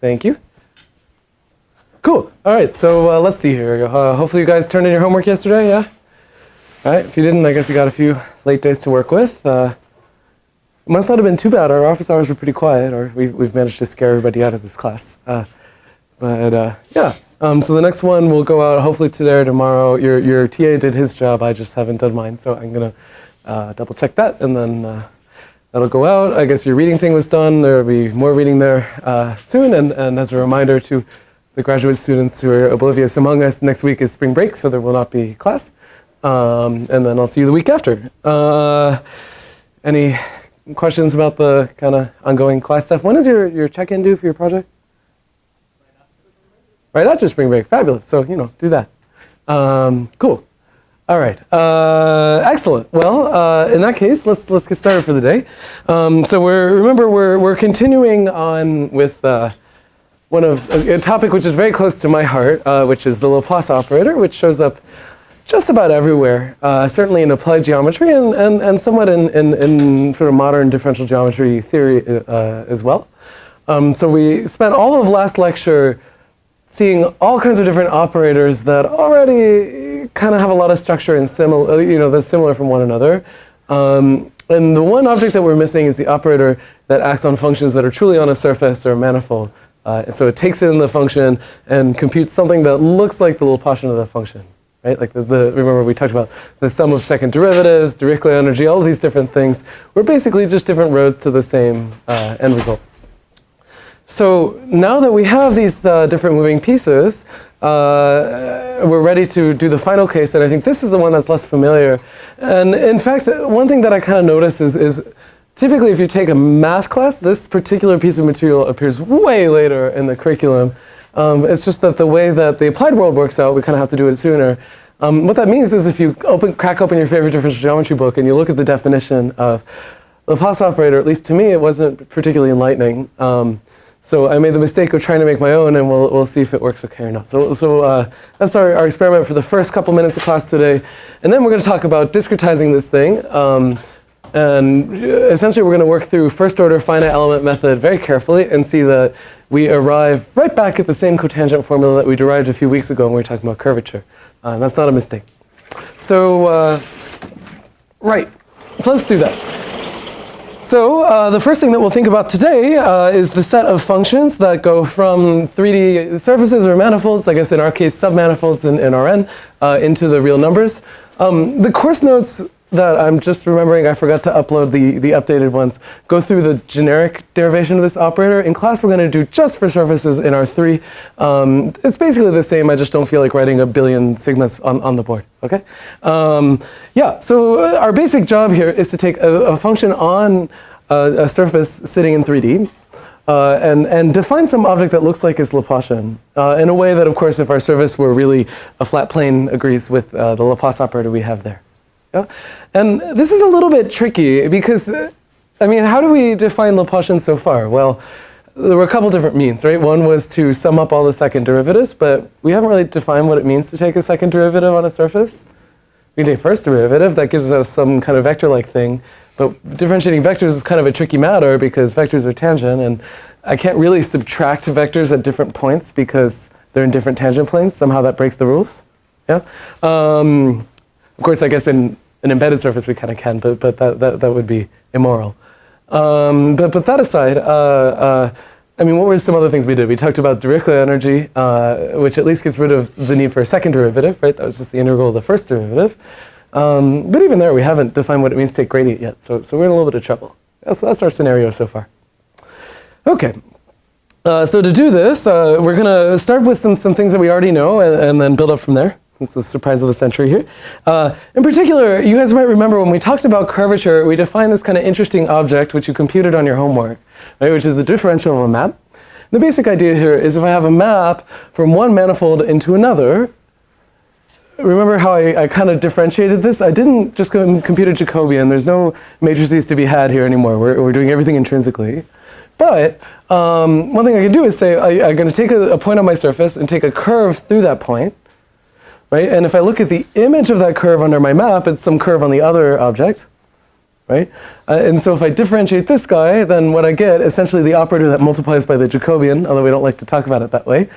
Thank you. Cool. All right, so let's see here. Hopefully you guys turned in your homework yesterday, yeah? All right, if you didn't, I guess you got a few late days to work with. It must not have been too bad. Our office hours were pretty quiet, or we've managed to scare everybody out of this class. Yeah. So the next one will go out hopefully today or tomorrow. Your TA did his job. I just haven't done mine, so I'm going to double check that, and then that'll go out. I guess your reading thing was done. There will be more reading there soon, and as a reminder to the graduate students who are oblivious among us, next week is spring break, so there will not be class. And then I'll see you the week after. Any questions about the kind of ongoing class stuff? When is your check-in due for your project? Right after spring break. Fabulous. So, do that. Cool. All right. Excellent. Well, in that case, let's get started for the day. So we're continuing on with one of a topic which is very close to my heart, which is the Laplace operator, which shows up just about everywhere, certainly in applied geometry and somewhat in sort of modern differential geometry theory as well. So we spent all of last lecture seeing all kinds of different operators that already kind of have a lot of structure and that's similar from one another. And the one object that we're missing is the operator that acts on functions that are truly on a surface or a manifold. And so it takes in the function and computes something that looks like the Laplacian of the function. Right? Like remember we talked about the sum of second derivatives, Dirichlet energy, all of these different things were basically just different roads to the same end result. So now that we have these different moving pieces, we're ready to do the final case, and I think this is the one that's less familiar. And in fact, one thing that I kind of notice is typically if you take a math class, this particular piece of material appears way later in the curriculum. It's just that the way that the applied world works out, we kind of have to do it sooner. What that means is if you crack open your favorite differential geometry book and you look at the definition of Laplace operator, at least to me, it wasn't particularly enlightening. So I made the mistake of trying to make my own, and we'll see if it works okay or not. So that's our experiment for the first couple minutes of class today. And then we're going to talk about discretizing this thing. And essentially, we're going to work through first order finite element method very carefully and see that we arrive right back at the same cotangent formula that we derived a few weeks ago when we were talking about curvature. That's not a mistake. So, right. So let's do that. So the first thing that we'll think about today is the set of functions that go from 3D surfaces or manifolds, I guess in our case submanifolds in Rn, into the real numbers. The course notes that I'm just remembering, I forgot to upload the updated ones, go through the generic derivation of this operator. In class, we're going to do just for surfaces in R3. It's basically the same, I just don't feel like writing a billion sigmas on the board, okay? Yeah, so our basic job here is to take a function on a surface sitting in 3D and define some object that looks like it's Laplacian in a way that, of course, if our surface were really a flat plane, agrees with the Laplace operator we have there. Yeah? And this is a little bit tricky because, I mean, how do we define Laplacian so far? Well, there were a couple different means, right? One was to sum up all the second derivatives, but we haven't really defined what it means to take a second derivative on a surface. We can take first derivative, that gives us some kind of vector-like thing, but differentiating vectors is kind of a tricky matter because vectors are tangent, and I can't really subtract vectors at different points because they're in different tangent planes. Somehow that breaks the rules. Yeah. Of course, I guess in an embedded surface we kind of can, but that would be immoral. But that aside, I mean, what were some other things we did? We talked about Dirichlet energy, which at least gets rid of the need for a second derivative, right? That was just the integral of the first derivative. But even there, we haven't defined what it means to take gradient yet, so we're in a little bit of trouble. That's our scenario so far. Okay. So to do this, we're going to start with some things that we already know and then build up from there. It's the surprise of the century here. In particular, you guys might remember when we talked about curvature, we defined this kind of interesting object, which you computed on your homework, right, which is the differential of a map. The basic idea here is if I have a map from one manifold into another, remember how I kind of differentiated this? I didn't just go and compute a Jacobian. There's no matrices to be had here anymore. We're doing everything intrinsically. But one thing I can do is say I'm going to take a point on my surface and take a curve through that point. Right? And if I look at the image of that curve under my map, it's some curve on the other object. right? And so if I differentiate this guy, then what I get, essentially the operator that multiplies by the Jacobian, although we don't like to talk about it that way,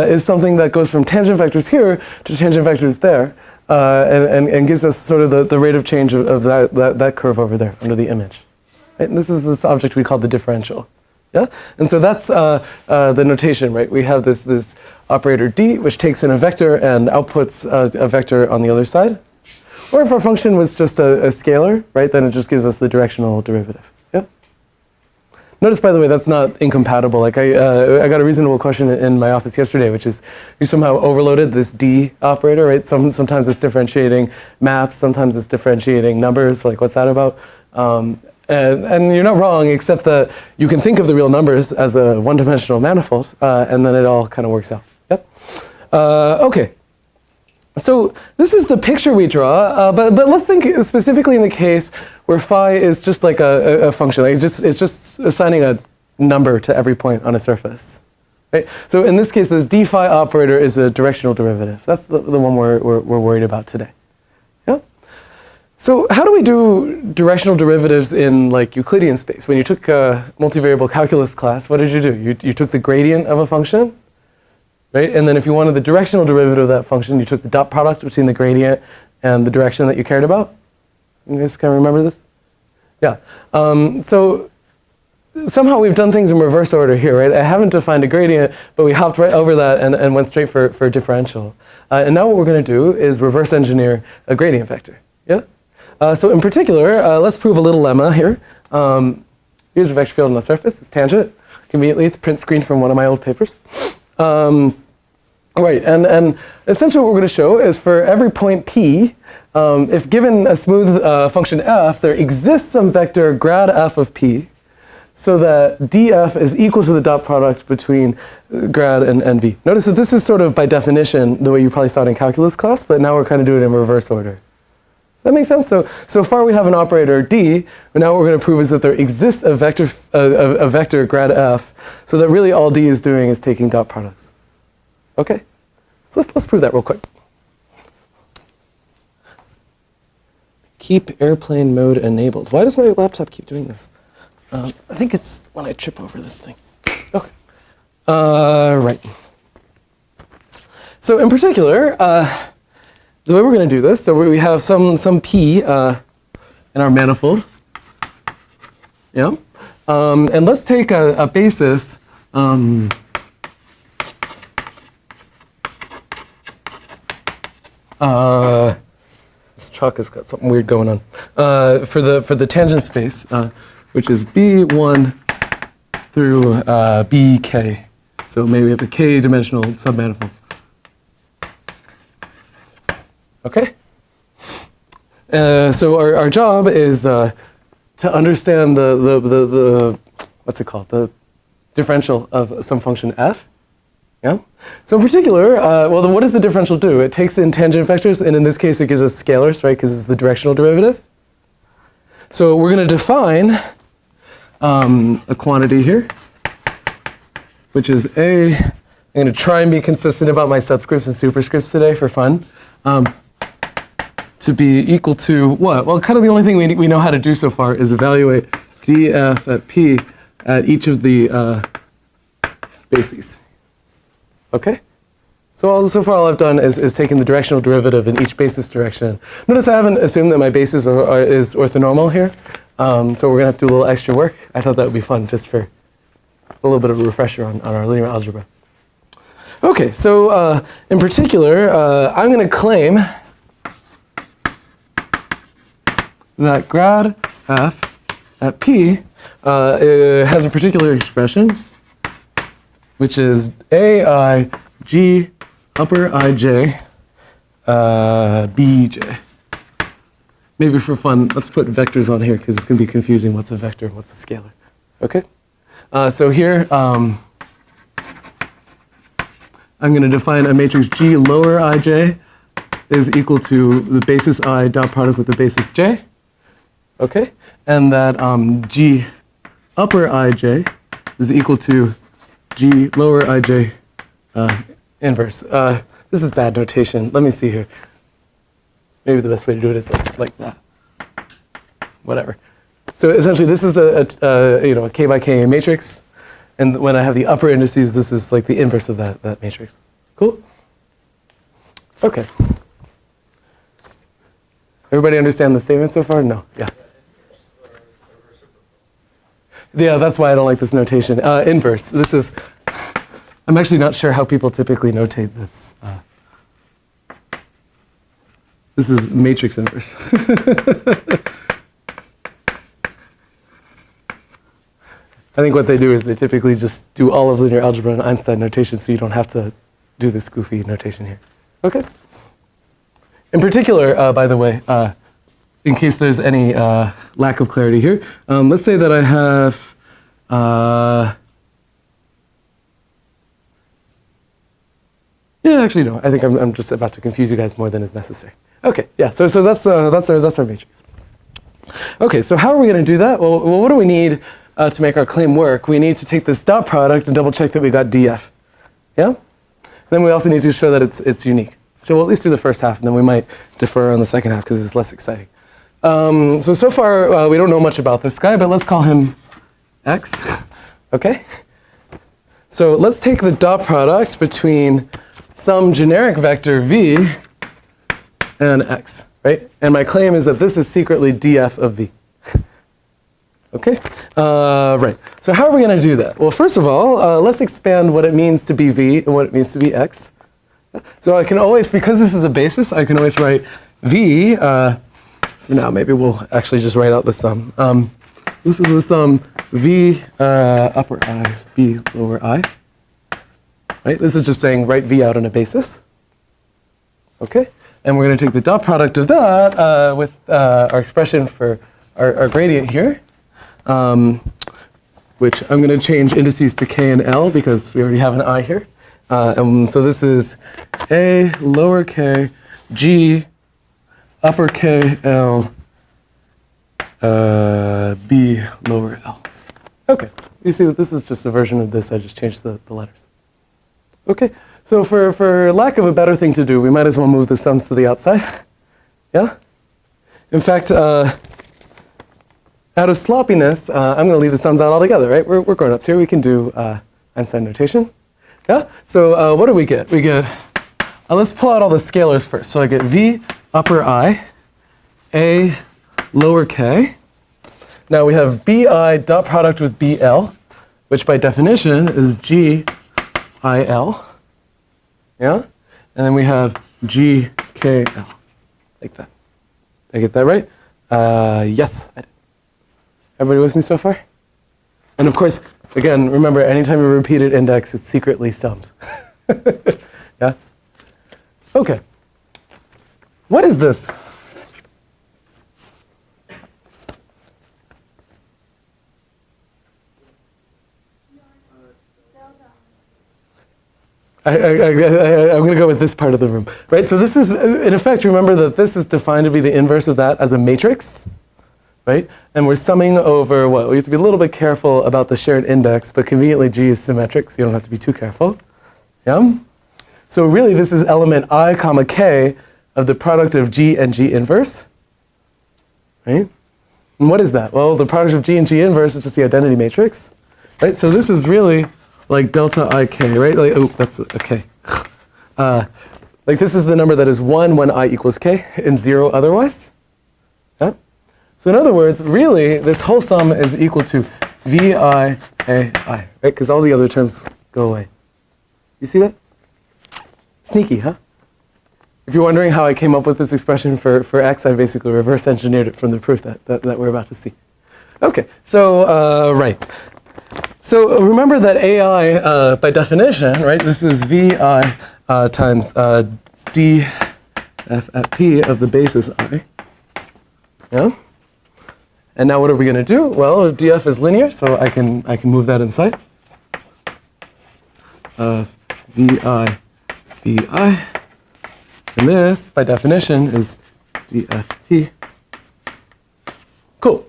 is something that goes from tangent vectors here to tangent vectors there, and gives us sort of the rate of change of that curve over there under the image. Right? And this is this object we call the differential. Yeah? And so that's the notation, right? We have this operator d, which takes in a vector and outputs a vector on the other side. Or if our function was just a scalar, right, then it just gives us the directional derivative. Yeah? Notice, by the way, that's not incompatible. Like I got a reasonable question in my office yesterday, which is you somehow overloaded this d operator, right? Sometimes it's differentiating maps, sometimes it's differentiating numbers. Like, what's that about? And you're not wrong, except that you can think of the real numbers as a one-dimensional manifold, and then it all kind of works out. Yep. Okay. So this is the picture we draw, but let's think specifically in the case where phi is just like a function. Like it's just assigning a number to every point on a surface. Right? So in this case, this d phi operator is a directional derivative. That's the one we're worried about today. Yeah? So how do we do directional derivatives in like Euclidean space? When you took a multivariable calculus class, what did you do? You took the gradient of a function, right? And then if you wanted the directional derivative of that function, you took the dot product between the gradient and the direction that you cared about. You guys kind of remember this? Yeah. So somehow we've done things in reverse order here, right? I haven't defined a gradient, but we hopped right over that and went straight for a differential. And now what we're going to do is reverse engineer a gradient vector. Yeah? So in particular, let's prove a little lemma here. Here's a vector field on the surface. It's tangent. Conveniently, it's print screen from one of my old papers. Right, and essentially what we're going to show is for every point P, if given a smooth function f, there exists some vector grad f of P, so that df is equal to the dot product between grad and v. Notice that this is sort of by definition the way you probably saw it in calculus class, but now we're kind of doing it in reverse order. That makes sense? So far we have an operator d, but now what we're going to prove is that there exists a vector grad f, so that really all d is doing is taking dot products. Okay, so let's prove that real quick. Keep airplane mode enabled. Why does my laptop keep doing this? I think it's when I trip over this thing. Okay, right. So in particular, the way we're going to do this, so we have some p in our manifold. Yeah, and let's take a basis. This chalk has got something weird going on. For the tangent space, which is B1 through BK. So maybe we have a k-dimensional submanifold. Okay? So our job is to understand the what's it called? The differential of some function f. Yeah? So in particular, well, then what does the differential do? It takes in tangent vectors, and in this case, it gives us scalars, right, because it's the directional derivative. So we're going to define a quantity here, which is A. I'm going to try and be consistent about my subscripts and superscripts today for fun. To be equal to what? Well, kind of the only thing we know how to do so far is evaluate df at p at each of the bases. Okay? So far all I've done is taken the directional derivative in each basis direction. Notice I haven't assumed that my basis is orthonormal here. So we're going to have to do a little extra work. I thought that would be fun just for a little bit of a refresher on our linear algebra. Okay, so in particular, I'm going to claim that grad f at p has a particular expression, which is ai g upper ij bj. Maybe for fun, let's put vectors on here because it's going to be confusing. What's a vector? What's a scalar? Okay. So here I'm going to define a matrix G lower ij is equal to the basis I dot product with the basis j. Okay, and that G upper ij is equal to G lower ij inverse. This is bad notation. Let me see here. Maybe the best way to do it is like that. whatever. So essentially, this is a k by k matrix, and when I have the upper indices, this is like the inverse of that matrix. Cool? Okay. Everybody understand the statement so far? No? Yeah. Yeah, that's why I don't like this notation. Inverse. This is, I'm actually not sure how people typically notate this. This is matrix inverse. I think what they do is they typically just do all of linear algebra in Einstein notation, so you don't have to do this goofy notation here. Okay. In particular, by the way, in case there's any lack of clarity here, let's say that I have yeah, actually no. I think I'm just about to confuse you guys more than is necessary. Okay, yeah. So that's our matrix. Okay, so how are we going to do that? Well, what do we need to make our claim work? We need to take this dot product and double check that we got df. Yeah. Then we also need to show that it's unique. So we'll at least do the first half, and then we might defer on the second half because it's less exciting. So far, we don't know much about this guy, but let's call him x. Okay? So let's take the dot product between some generic vector v and x, right? And my claim is that this is secretly df of v. Okay? Right. So how are we going to do that? Well, first of all, let's expand what it means to be v and what it means to be x. So I can always, because this is a basis, I can always write v. Now maybe we'll actually just write out the sum. This is the sum v upper I, v lower I. Right? This is just saying write v out on a basis. Okay? And we're going to take the dot product of that with our expression for our gradient here, which I'm going to change indices to k and l because we already have an I here. And so this is a lower k, g, upper k, l, b, lower l. Okay, you see that this is just a version of this. I just changed the letters. Okay, so for lack of a better thing to do, we might as well move the sums to the outside. Yeah? In fact, out of sloppiness, I'm going to leave the sums out altogether, right? We're grown-ups here. We can do Einstein notation. Yeah? So what do we get? We get, let's pull out all the scalars first. So I get v upper I, a lower k. Now we have bi dot product with bl, which by definition is gil. Yeah? And then we have gkl, like that. Did I get that right? Yes, I did. Everybody with me so far? And of course, again, remember, anytime you repeat an index, it's secretly sums. Yeah? Okay. What is this? I'm going to go with this part of the room. Right? So this is, in effect, remember that this is defined to be the inverse of that as a matrix. Right? And we're summing over what? We have to be a little bit careful about the shared index, but conveniently G is symmetric, so you don't have to be too careful. Yeah? So really, this is element I comma k of the product of G and G inverse. Right? And what is that? Well, the product of G and G inverse is just the identity matrix. Right? So this is really like delta ik, right? Like, oh, that's a k. Like this is the number that is 1 when I equals k and 0 otherwise. Yeah? So in other words, really, this whole sum is equal to vi ai, right? Because all the other terms go away. You see that? Sneaky, huh? If you're wondering how I came up with this expression for x, I basically reverse engineered it from the proof that we're about to see. Okay, so right. So remember that ai, by definition, right, this is vi times d f at p of the basis I. Yeah? And now what are we going to do? Well, df is linear, so I can move that inside. Vi, vi. And this, by definition, is dfp. Cool.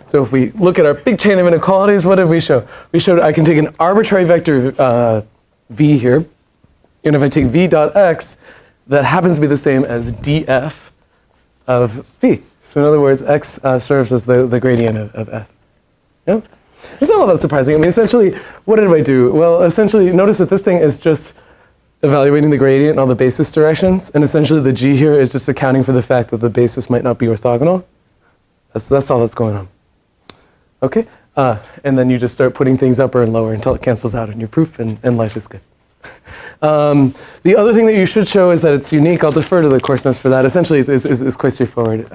So if we look at our big chain of inequalities, what did we show? We showed I can take an arbitrary vector v here, and if I take v dot x, that happens to be the same as df of v. So in other words, x serves as the gradient of f. Yeah? It's not all that surprising. I mean, essentially, what did I do? Well, essentially, notice that this thing is just evaluating the gradient in all the basis directions, and essentially the g here is just accounting for the fact that the basis might not be orthogonal. That's all that's going on. Okay? And then you just start putting things upper and lower until it cancels out in your proof, and life is good. The other thing that you should show is that it's unique. I'll defer to the course notes for that. Essentially, it's quite straightforward.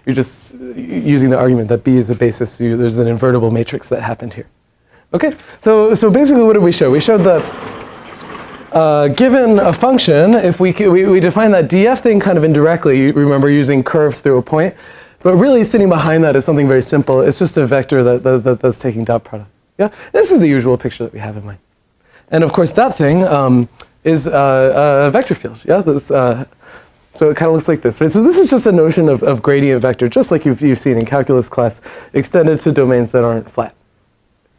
You're just using the argument that B is a basis. There's an invertible matrix that happened here. Okay, so basically what did we show? We showed that given a function, if we define that df thing kind of indirectly, you remember using curves through a point, but really sitting behind that is something very simple. It's just a vector that's taking dot product. Yeah, this is the usual picture that we have in mind. And of course, that thing is a vector field. Yeah, so it kind of looks like this. Right? So this is just a notion of gradient vector, just like you've seen in calculus class, extended to domains that aren't flat.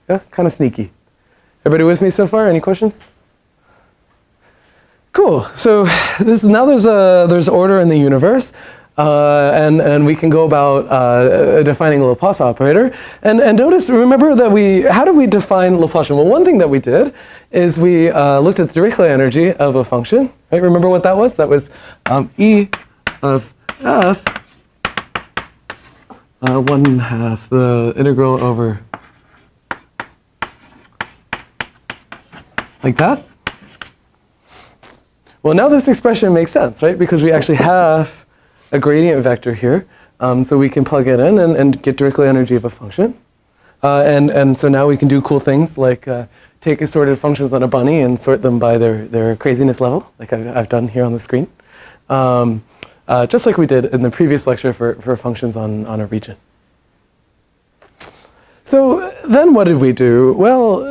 Yeah, kind of sneaky. Everybody with me so far? Any questions? Cool. So now there's order in the universe. And we can go about defining a Laplace operator. And notice, remember that how did we define Laplacian? Well, one thing that we did is we looked at the Dirichlet energy of a function. Right? Remember what that was? That was E of f 1/2 the integral over like that. Well, now this expression makes sense, right? Because we actually have a gradient vector here, so we can plug it in and get Dirichlet energy of a function. And so now we can do cool things like take assorted functions on a bunny and sort them by their craziness level, like I've done here on the screen. Just like we did in the previous lecture for functions on a region. So then what did we do? Well,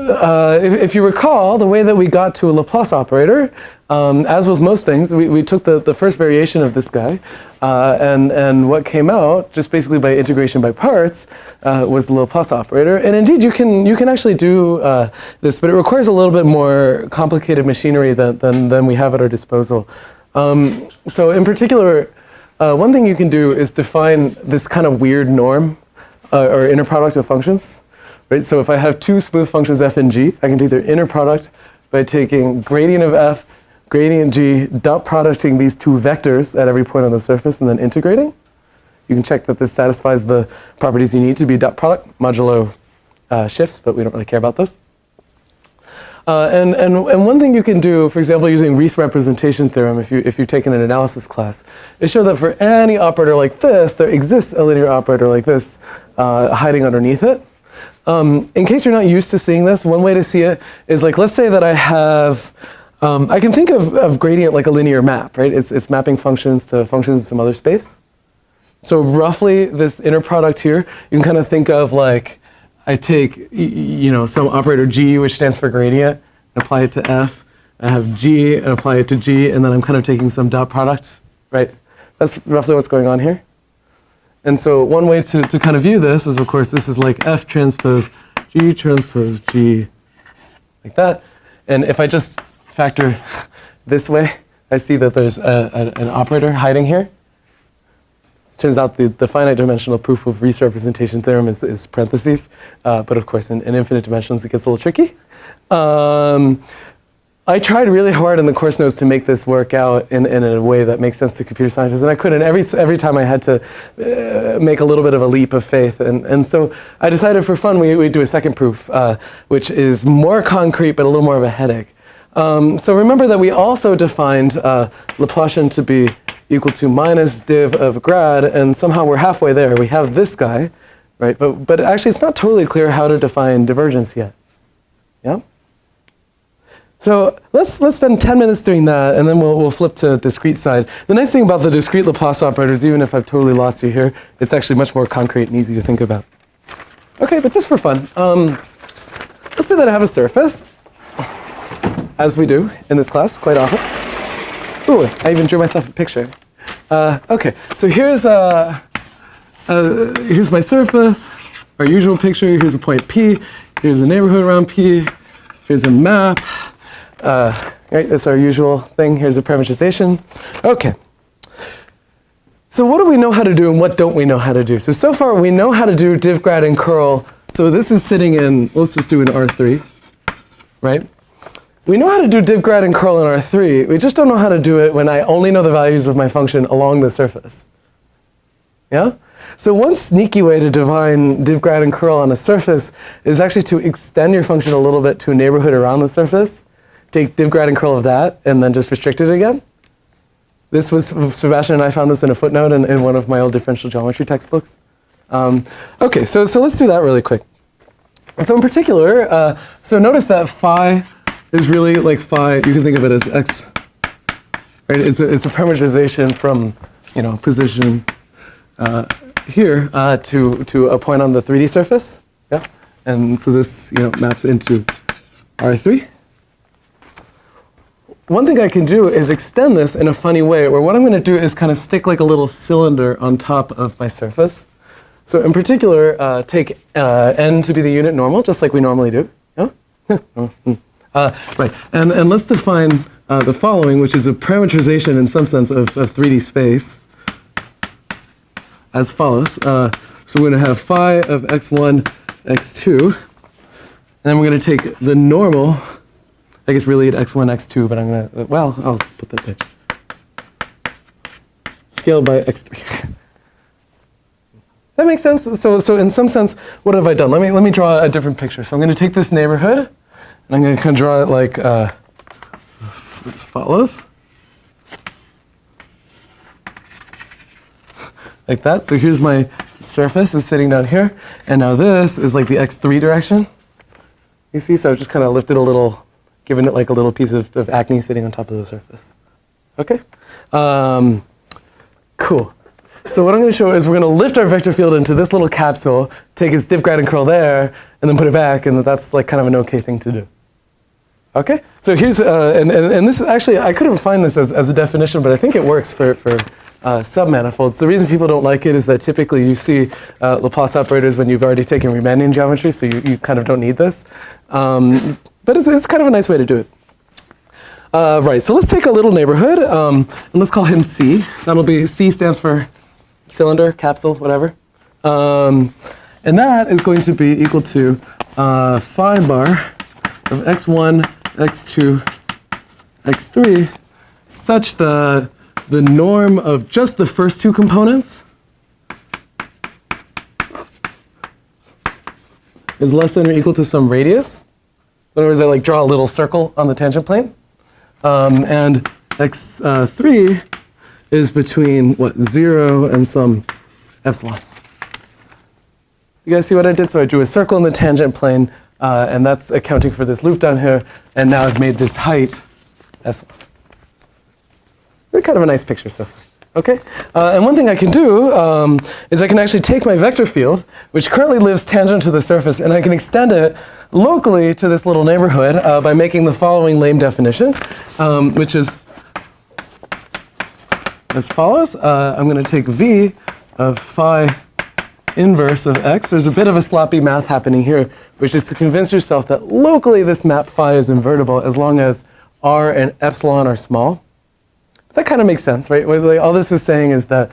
if you recall, the way that we got to a Laplace operator, as with most things, we took the first variation of this guy, and what came out, just basically by integration by parts, was the Laplace operator. And indeed, you can actually do this, but it requires a little bit more complicated machinery than we have at our disposal. So in particular, one thing you can do is define this kind of weird norm, or inner product of functions, right? So if I have two smooth functions f and g, I can take their inner product by taking gradient of f, gradient g, dot producting these two vectors at every point on the surface, and then integrating. You can check that this satisfies the properties you need to be dot product modulo shifts, but we don't really care about those. And one thing you can do, for example, using Rhys representation theorem, if you've taken an analysis class, is show that for any operator like this, there exists a linear operator like this hiding underneath it. In case you're not used to seeing this, one way to see it is like, let's say that I have, I can think of gradient like a linear map, right? It's mapping functions to functions in some other space. So roughly this inner product here, you can kind of think of like, I take, some operator g, which stands for gradient, and apply it to f. I have g and apply it to g, and then I'm kind of taking some dot product, right? That's roughly what's going on here. And so one way to kind of view this is, of course, this is like f transpose g, like that. And if I just factor this way, I see that there's an operator hiding here. Turns out the finite dimensional proof of Rhys representation theorem is parentheses, but of course in infinite dimensions it gets a little tricky. I tried really hard in the course notes to make this work out in a way that makes sense to computer scientists, and I couldn't. Every time I had to make a little bit of a leap of faith, and so I decided for fun we'd do a second proof, which is more concrete but a little more of a headache. So remember that we also defined Laplacian to be equal to minus div of grad, and somehow we're halfway there. We have this guy, right? But actually it's not totally clear how to define divergence yet. Yeah? So let's spend 10 minutes doing that, and then we'll flip to discrete side. The nice thing about the discrete Laplace operators, even if I've totally lost you here, it's actually much more concrete and easy to think about. Okay, but just for fun, let's say that I have a surface, as we do in this class quite often. Ooh, I even drew myself a picture. Okay, so here's my surface, our usual picture. Here's a point P. Here's a neighborhood around P. Here's a map. Right, that's our usual thing. Here's a parameterization. Okay. So what do we know how to do and what don't we know how to do? So far we know how to do div, grad, and curl. So this is sitting in, let's just do an R3, right? We know how to do div, grad, and curl in R3. We just don't know how to do it when I only know the values of my function along the surface. Yeah? So one sneaky way to define div, grad, and curl on a surface is actually to extend your function a little bit to a neighborhood around the surface. Take div, grad, and curl of that, and then just restrict it again. This was, Sebastian and I found this in a footnote in one of my old differential geometry textbooks. Okay, so let's do that really quick. And so in particular, so notice that phi is really like phi, you can think of it as x, right? It's a parameterization from, position here to a point on the 3D surface. Yeah? And so this, maps into R3. One thing I can do is extend this in a funny way, where what I'm going to do is kind of stick like a little cylinder on top of my surface. So in particular, take n to be the unit normal, just like we normally do. Yeah? Right, and let's define the following, which is a parameterization in some sense of 3D space, as follows. So we're going to have phi of x1, x2, and then we're going to take the normal, I guess really at x1, x2, but I'm going to, well, I'll put that there. Scaled by x3. Does that make sense? So in some sense, what have I done? Let me draw a different picture. So I'm going to take this neighborhood, and I'm going to kind of draw it like follows. Like that. So here's my surface is sitting down here, and now this is like the x3 direction. You see? So I've just kind of lifted a little, given it like a little piece of acne sitting on top of the surface. Okay? Cool. So what I'm going to show is we're going to lift our vector field into this little capsule, take its div, grad, and curl there, and then put it back, and that's like kind of an okay thing to do. Okay? So here's, and this is actually, I couldn't find this as a definition, but I think it works for submanifolds. The reason people don't like it is that typically you see Laplace operators when you've already taken Riemannian geometry, so you kind of don't need this. But it's kind of a nice way to do it. Right, so let's take a little neighborhood, and let's call him C. That'll be, C stands for cylinder, capsule, whatever. And that is going to be equal to phi bar of x1, x2, x3, such the norm of just the first two components is less than or equal to some radius. In other words, I like draw a little circle on the tangent plane. And x3 is between, what, 0 and some epsilon. You guys see what I did? So I drew a circle in the tangent plane, and that's accounting for this loop down here, and now I've made this height epsilon. It's kind of a nice picture so far. Okay? And one thing I can do is I can actually take my vector field, which currently lives tangent to the surface, and I can extend it locally to this little neighborhood by making the following lame definition, which is as follows. I'm going to take v of phi inverse of x. There's a bit of a sloppy math happening here, which is to convince yourself that locally this map phi is invertible as long as r and epsilon are small. That kind of makes sense, right? All this is saying is that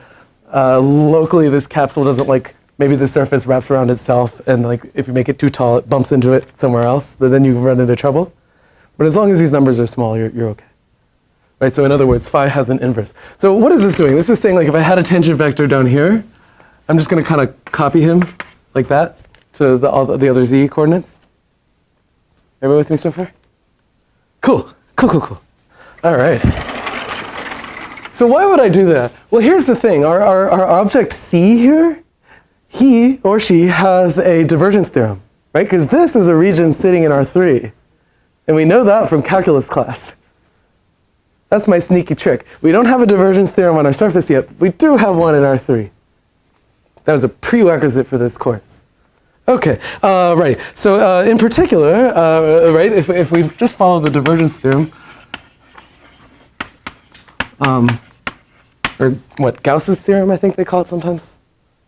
locally this capsule doesn't like, maybe the surface wraps around itself, and like if you make it too tall, it bumps into it somewhere else, then you run into trouble. But as long as these numbers are small, you're okay. Right, so in other words, phi has an inverse. So what is this doing? This is saying like if I had a tangent vector down here, I'm just going to kind of copy him like that to all the other z coordinates. Everybody with me so far? Cool. All right. So why would I do that? Well, here's the thing. Our object C here, he or she has a divergence theorem, right? Because this is a region sitting in R3. And we know that from calculus class. That's my sneaky trick. We don't have a divergence theorem on our surface yet, but we do have one in R3. That was a prerequisite for this course. Okay, right. So in particular, right, if we just follow the divergence theorem, or what, Gauss's theorem, I think they call it sometimes.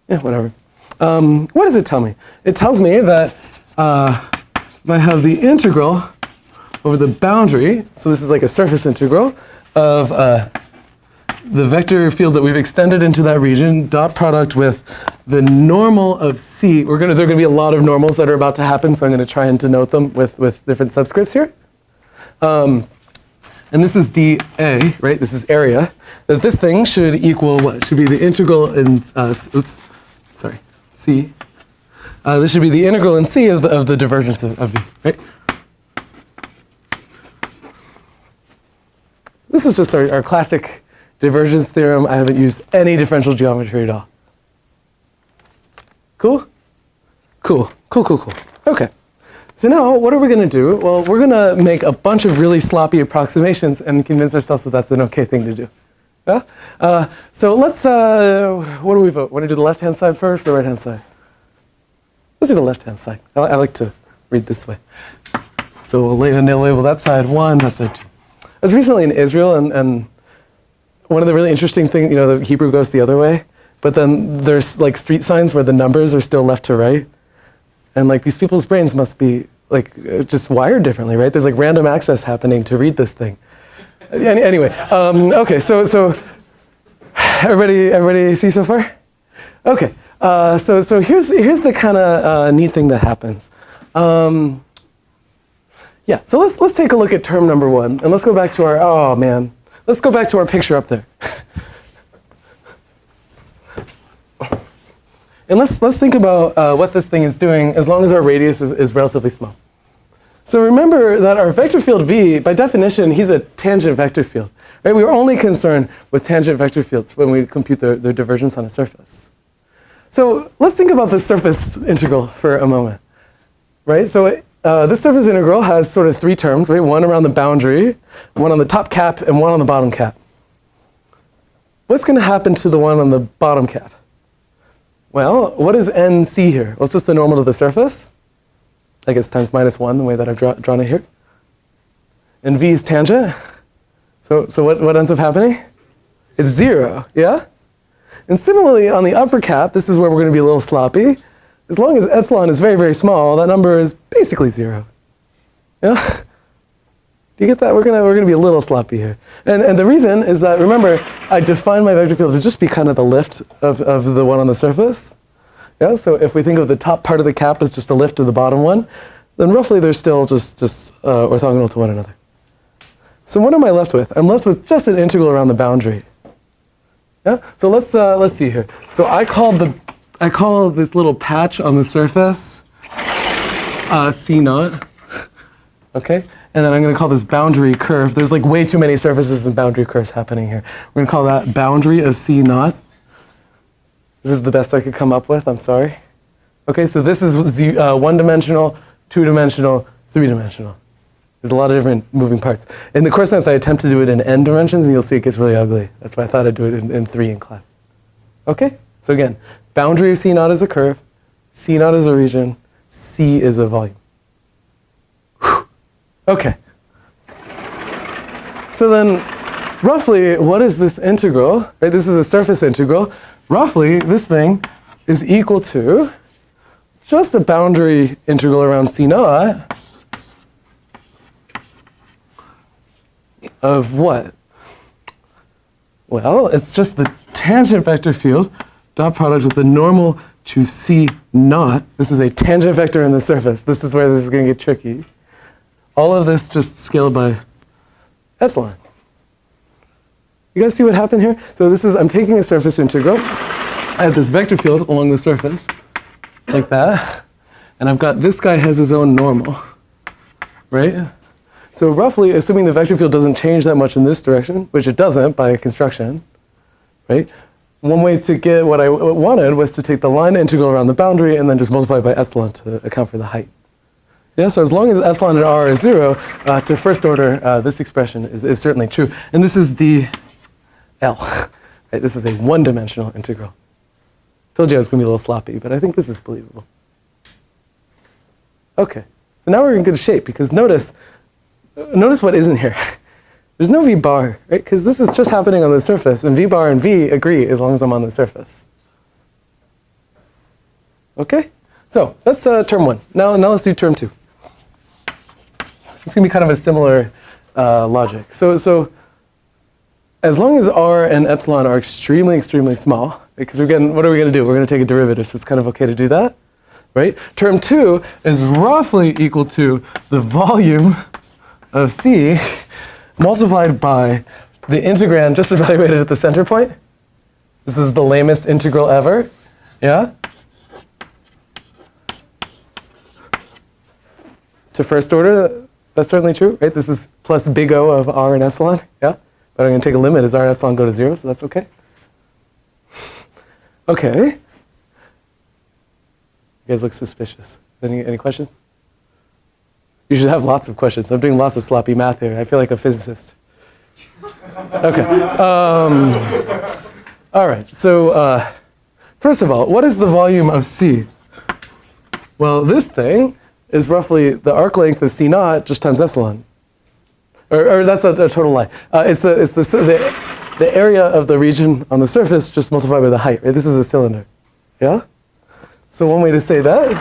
Yeah, whatever. What does it tell me? It tells me that if I have the integral over the boundary, so this is like a surface integral of the vector field that we've extended into that region, dot product with the normal of C. There are going to be a lot of normals that are about to happen, so I'm going to try and denote them with different subscripts here. And this is dA, right? This is area. That this thing should equal what? Should be the integral in, C. This should be the integral in C of the divergence of V, right? This is just our classic divergence theorem. I haven't used any differential geometry at all. Cool? Cool. Okay. So now, what are we going to do? Well, we're going to make a bunch of really sloppy approximations and convince ourselves that that's an okay thing to do. Yeah? So let's, what do we vote? Want to do the left-hand side first or the right-hand side? Let's do the left-hand side. I like to read this way. So we'll label that side 1, that side 2. I was recently in Israel, and one of the really interesting things, the Hebrew goes the other way, but then there's like street signs where the numbers are still left to right. And like these people's brains must be like just wired differently, right? There's like random access happening to read this thing. Anyway, okay, so everybody see so far? Okay, so here's the kind of neat thing that happens. Yeah, so let's take a look at term number 1, and let's go back to our let's go back to our picture up there. And let's think about what this thing is doing as long as our radius is relatively small. So remember that our vector field V, by definition, he's a tangent vector field. Right? We are only concerned with tangent vector fields when we compute their divergence on a surface. So let's think about the surface integral for a moment. Right? So this surface integral has sort of 3 terms, right? One around the boundary, one on the top cap, and one on the bottom cap. What's going to happen to the one on the bottom cap? Well, what is NC here? Well, it's just the normal to the surface. I guess times -1, the way that I've drawn it here. And V is tangent. So what ends up happening? It's 0, yeah? And similarly, on the upper cap, this is where we're going to be a little sloppy. As long as epsilon is very, very small, that number is basically 0. Yeah? Do you get that? We're gonna be a little sloppy here. And the reason is that, remember, I defined my vector field to just be kind of the lift of the one on the surface. Yeah? So if we think of the top part of the cap as just a lift of the bottom one, then roughly they're still just orthogonal to one another. So what am I left with? I'm left with just an integral around the boundary. Yeah? So let's see here. So I call this little patch on the surface C0. Okay? And then I'm going to call this boundary curve. There's like way too many surfaces and boundary curves happening here. We're going to call that boundary of C0. This is the best I could come up with. I'm sorry. Okay, so this is 1-dimensional, 2-dimensional, 3-dimensional. There's a lot of different moving parts. In the course notes, I attempt to do it in n dimensions, and you'll see it gets really ugly. That's why I thought I'd do it in 3 in class. Okay? So again, boundary of C0 is a curve, C0 is a region, C is a volume. Whew. Okay. So then, roughly, what is this integral? Right, this is a surface integral. Roughly, this thing is equal to just a boundary integral around C0 of what? Well, it's just the tangent vector field dot product with the normal to C0. This is a tangent vector in the surface. This is where this is going to get tricky. All of this just scaled by epsilon. You guys see what happened here? So this is, I'm taking a surface integral. I have this vector field along the surface, like that. And I've got this guy has his own normal, right? So roughly, assuming the vector field doesn't change that much in this direction, which it doesn't by construction, right? One way to get what I wanted was to take the line integral around the boundary and then just multiply by epsilon to account for the height. Yeah, so as long as epsilon and r is 0, to first order, this expression is certainly true. And this is dl. Right, this is a 1-dimensional integral. Told you I was going to be a little sloppy, but I think this is believable. Okay, so now we're in good shape because notice what isn't here. There's no v bar, right? Because this is just happening on the surface, and v bar and v agree as long as I'm on the surface. Okay, so that's term 1. Now let's do term 2. It's going to be kind of a similar logic. So as long as r and epsilon are extremely, extremely small, because again, what are we going to do? We're going to take a derivative, so it's kind of okay to do that, right? Term 2 is roughly equal to the volume of C multiplied by the integrand just evaluated at the center point. This is the lamest integral ever, yeah? To first order, that's certainly true, right? This is plus big O of r and epsilon, yeah? But I'm going to take a limit as r and epsilon go to 0, so that's okay. Okay. You guys look suspicious. Any questions? You should have lots of questions. I'm doing lots of sloppy math here. I feel like a physicist. Okay. All right. So first of all, what is the volume of C? Well, this thing is roughly the arc length of C naught just times epsilon. Or that's a total lie. It's the area of the region on the surface just multiplied by the height, right? This is a cylinder. Yeah? So one way to say that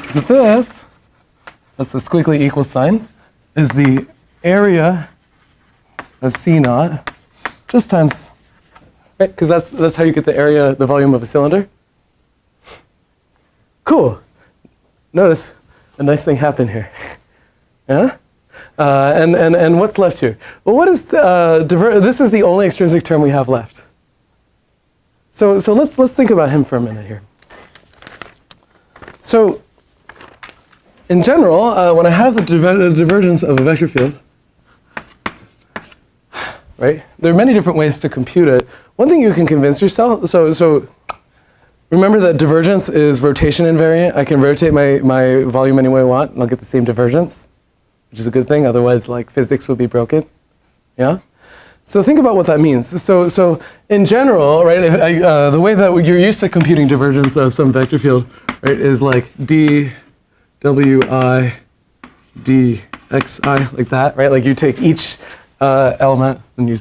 is that this, that's the squiggly equal sign, is the area of C naught just times, right? Because that's how you get the area, the volume of a cylinder. Cool. Notice a nice thing happened here. Yeah? And what's left here? Well, what is this is the only extrinsic term we have left. So let's think about him for a minute here. So in general, when I have the divergence of a vector field, right? There are many different ways to compute it. One thing you can convince yourself. So remember that divergence is rotation invariant. I can rotate my volume any way I want, and I'll get the same divergence, which is a good thing. Otherwise, like, physics would be broken. Yeah? So think about what that means. So in general, right, the way that you're used to computing divergence of some vector field, right, is like d wi dxi, like that, right? Like you take each element and you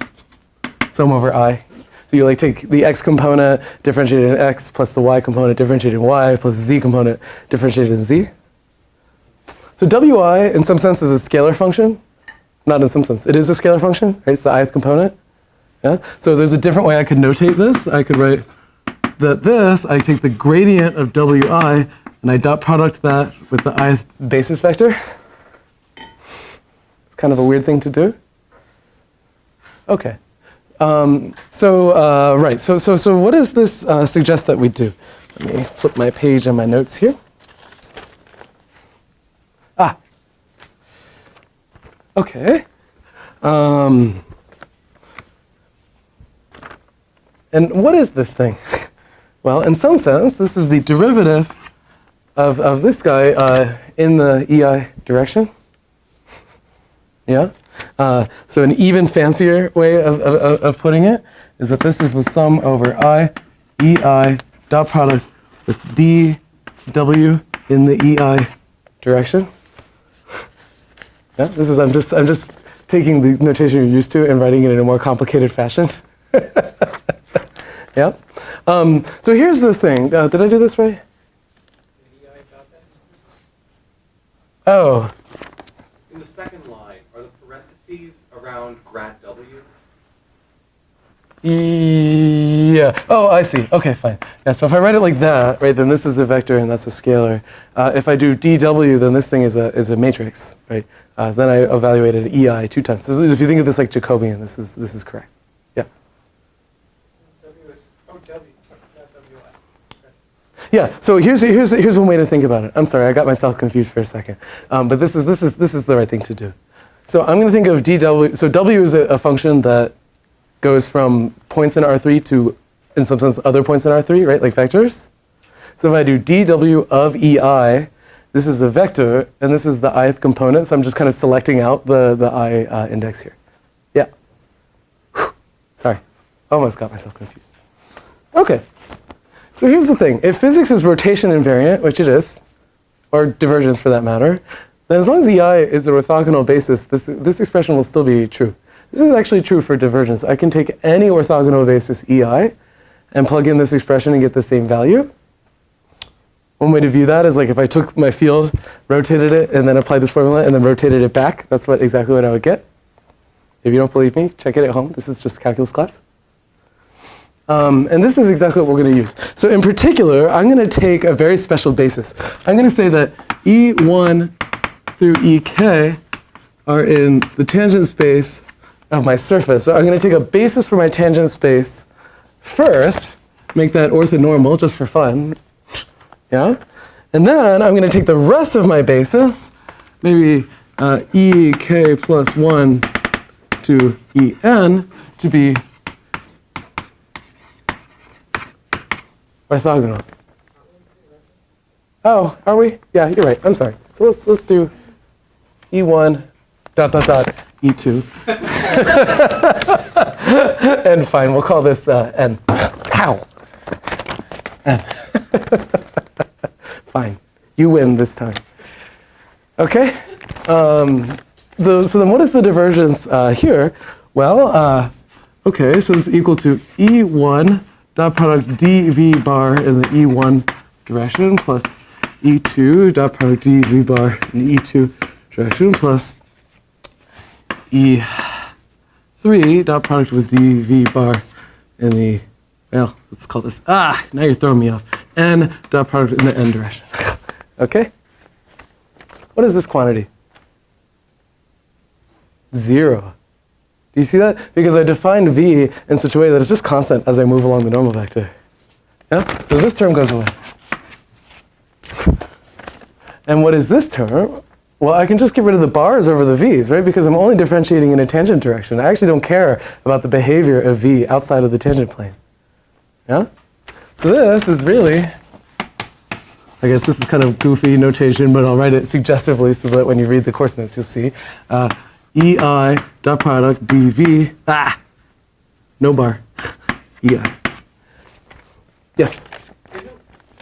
sum over I. So you like take the x component differentiated in x plus the y component differentiated in y plus the z component differentiated in z. So wi, in some sense, is a scalar function. Not in some sense. It is a scalar function, right? It's the ith component. Yeah? So there's a different way I could notate this. I could write that this, I take the gradient of wi, and I dot product that with the ith basis vector. It's kind of a weird thing to do. Okay. Right. So what does this suggest that we do? Let me flip my page on my notes here. Okay. And what is this thing? Well, in some sense, this is the derivative of this guy in the EI direction. Yeah? So an even fancier way of putting it is that this is the sum over I, EI, dot product with dw in the EI direction. Yeah, this is I'm just taking the notation you're used to and writing it in a more complicated fashion. Yeah. So here's the thing. Did I do this right? Oh. In the second line, are the parentheses around grad W? Yeah. Oh, I see. Okay, fine. Yeah. So if I write it like that, right, then this is a vector and that's a scalar. If I do dw, then this thing is a matrix, right? Then I evaluated EI 2 times. So if you think of this like Jacobian, this is correct. Yeah. W is W, not WI. Yeah. So here's one way to think about it. I'm sorry, I got myself confused for a second. But this is the right thing to do. So I'm going to think of dw. So W is a function that goes from points in R3 to, in some sense, other points in R3, right, like vectors. So if I do dw of EI, this is a vector, and this is the ith component, so I'm just kind of selecting out the I index here. Yeah. Whew. Sorry, almost got myself confused. Okay, so here's the thing. If physics is rotation invariant, which it is, or divergence for that matter, then as long as EI is a orthogonal basis, this expression will still be true. This is actually true for divergence. I can take any orthogonal basis EI and plug in this expression and get the same value. One way to view that is like if I took my field, rotated it, and then applied this formula, and then rotated it back, that's exactly what I would get. If you don't believe me, check it at home. This is just calculus class. And this is exactly what we're going to use. So in particular, I'm going to take a very special basis. I'm going to say that E1 through EK are in the tangent space of my surface. So I'm going to take a basis for my tangent space first, make that orthonormal just for fun. Yeah? And then I'm going to take the rest of my basis, maybe EK plus 1 to EN, to be orthogonal. Oh, are we? Yeah, you're right. I'm sorry. So let's do E1 dot dot dot E2. And fine, we'll call this N. Ow! N. Fine. You win this time. Okay? So then what is the divergence here? Well, okay, so it's equal to E1 dot product dv bar in the E1 direction plus E2 dot product dv bar in the E2 direction plus E3 dot product with dv bar in the, well, let's call this, now you're throwing me off, n dot product in the n direction. Okay? What is this quantity? 0. Do you see that? Because I defined v in such a way that it's just constant as I move along the normal vector. Yeah? So this term goes away. And what is this term? Well, I can just get rid of the bars over the v's, right? Because I'm only differentiating in a tangent direction. I actually don't care about the behavior of v outside of the tangent plane. Yeah? So this is really, I guess this is kind of goofy notation, but I'll write it suggestively so that when you read the course notes, you'll see. EI dot product dv, no bar, EI. Yes?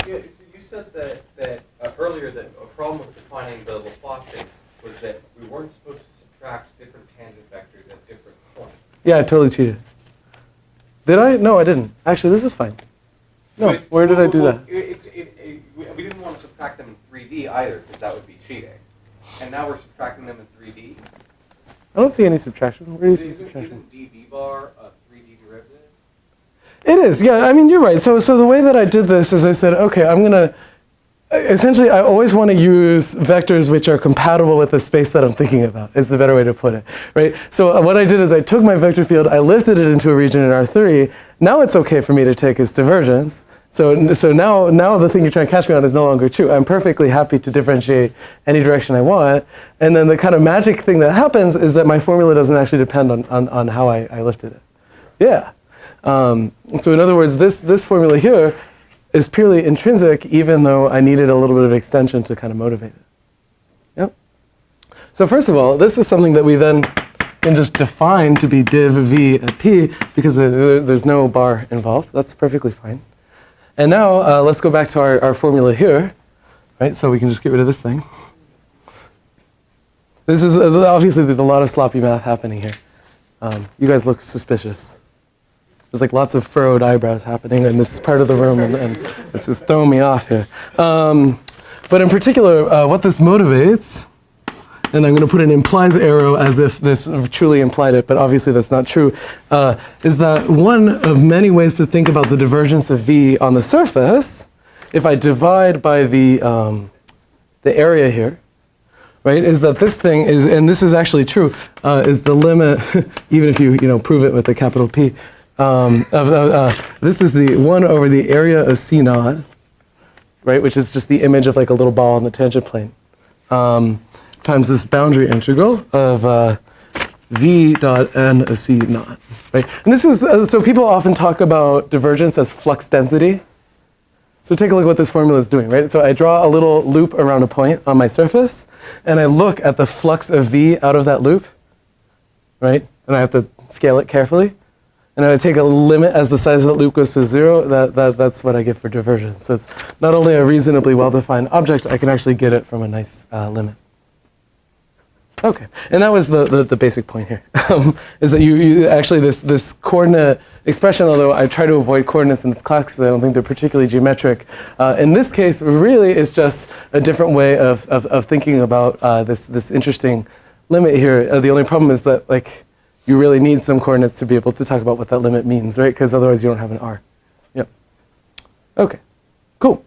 You said that earlier that a problem with defining the Laplacians was that we weren't supposed to subtract different tangent vectors at different points. Yeah, I totally cheated. Did I? No, I didn't. Actually, this is fine. No, But, where did I do that? We didn't want to subtract them in 3D either, because that would be cheating. And now we're subtracting them in 3D. I don't see any subtraction. Where do you see subtraction? Isn't dv bar a 3D derivative? It is, yeah, I mean, you're right. So the way that I did this is I said, okay, I'm going to, essentially, I always want to use vectors which are compatible with the space that I'm thinking about, is the better way to put it, right? So what I did is I took my vector field, I lifted it into a region in R3. Now it's okay for me to take its divergence. So now the thing you're trying to catch me on is no longer true. I'm perfectly happy to differentiate any direction I want. And then the kind of magic thing that happens is that my formula doesn't actually depend on how I lifted it. Yeah. So in other words, this formula here is purely intrinsic, even though I needed a little bit of extension to kind of motivate it. Yep. So first of all, this is something that we then can just define to be div v at p, because there's no bar involved. So that's perfectly fine. And now let's go back to our formula here, right? So we can just get rid of this thing. This is, obviously there's a lot of sloppy math happening here. You guys look suspicious. There's like lots of furrowed eyebrows happening in this part of the room, and this is throwing me off here. But in particular, what this motivates, and I'm going to put an implies arrow as if this truly implied it, but obviously that's not true, is that one of many ways to think about the divergence of v on the surface, if I divide by the area here, right, is that this thing is, and this is actually true, is the limit, even if you prove it with a capital P, this is the 1 over the area of C naught, right, which is just the image of like a little ball on the tangent plane, times this boundary integral of v dot n of C naught, right? And this is, so people often talk about divergence as flux density. So take a look at what this formula is doing, right? So I draw a little loop around a point on my surface, and I look at the flux of v out of that loop, right? And I have to scale it carefully. And I take a limit as the size of that loop goes to 0, that's what I get for divergence. So it's not only a reasonably well-defined object, I can actually get it from a nice limit. Okay, and that was the basic point here, is that you actually this coordinate expression, although I try to avoid coordinates in this class because I don't think they're particularly geometric, in this case really is just a different way of thinking about this interesting limit here. The only problem is that, like, you really need some coordinates to be able to talk about what that limit means, right? Because otherwise you don't have an r. Yep. Okay, cool.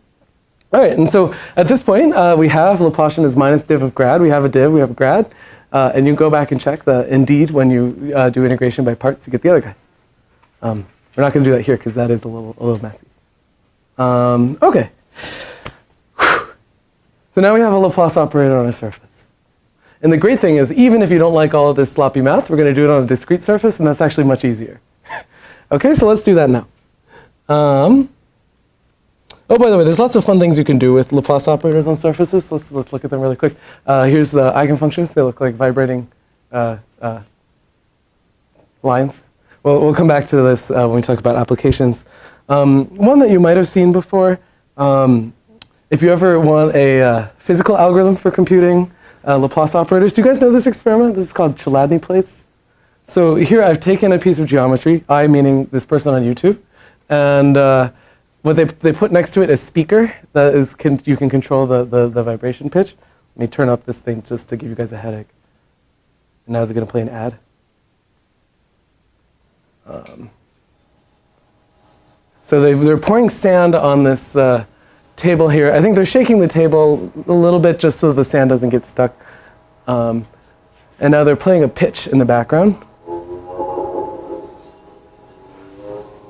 All right, and so at this point, we have Laplacian is minus div of grad. We have a div, we have a grad. And you can go back and check that indeed when you do integration by parts, you get the other guy. We're not going to do that here because that is a little messy. Okay. Whew. So now we have a Laplace operator on a surface. And the great thing is, even if you don't like all of this sloppy math, we're going to do it on a discrete surface, and that's actually much easier. Okay, so let's do that now. Oh, by the way, there's lots of fun things you can do with Laplace operators on surfaces. Let's look at them really quick. Here's the eigenfunctions. They look like vibrating lines. Well, we'll come back to this when we talk about applications. One that you might have seen before, if you ever want a physical algorithm for computing Laplace operators. Do you guys know this experiment? This is called Chladni plates. So here I've taken a piece of geometry, I meaning this person on YouTube, and what they put next to it is speaker. That is, you can control the vibration pitch. Let me turn up this thing just to give you guys a headache. And now is it going to play an ad? So they're pouring sand on this table here. I think they're shaking the table a little bit just so the sand doesn't get stuck. And now they're playing a pitch in the background.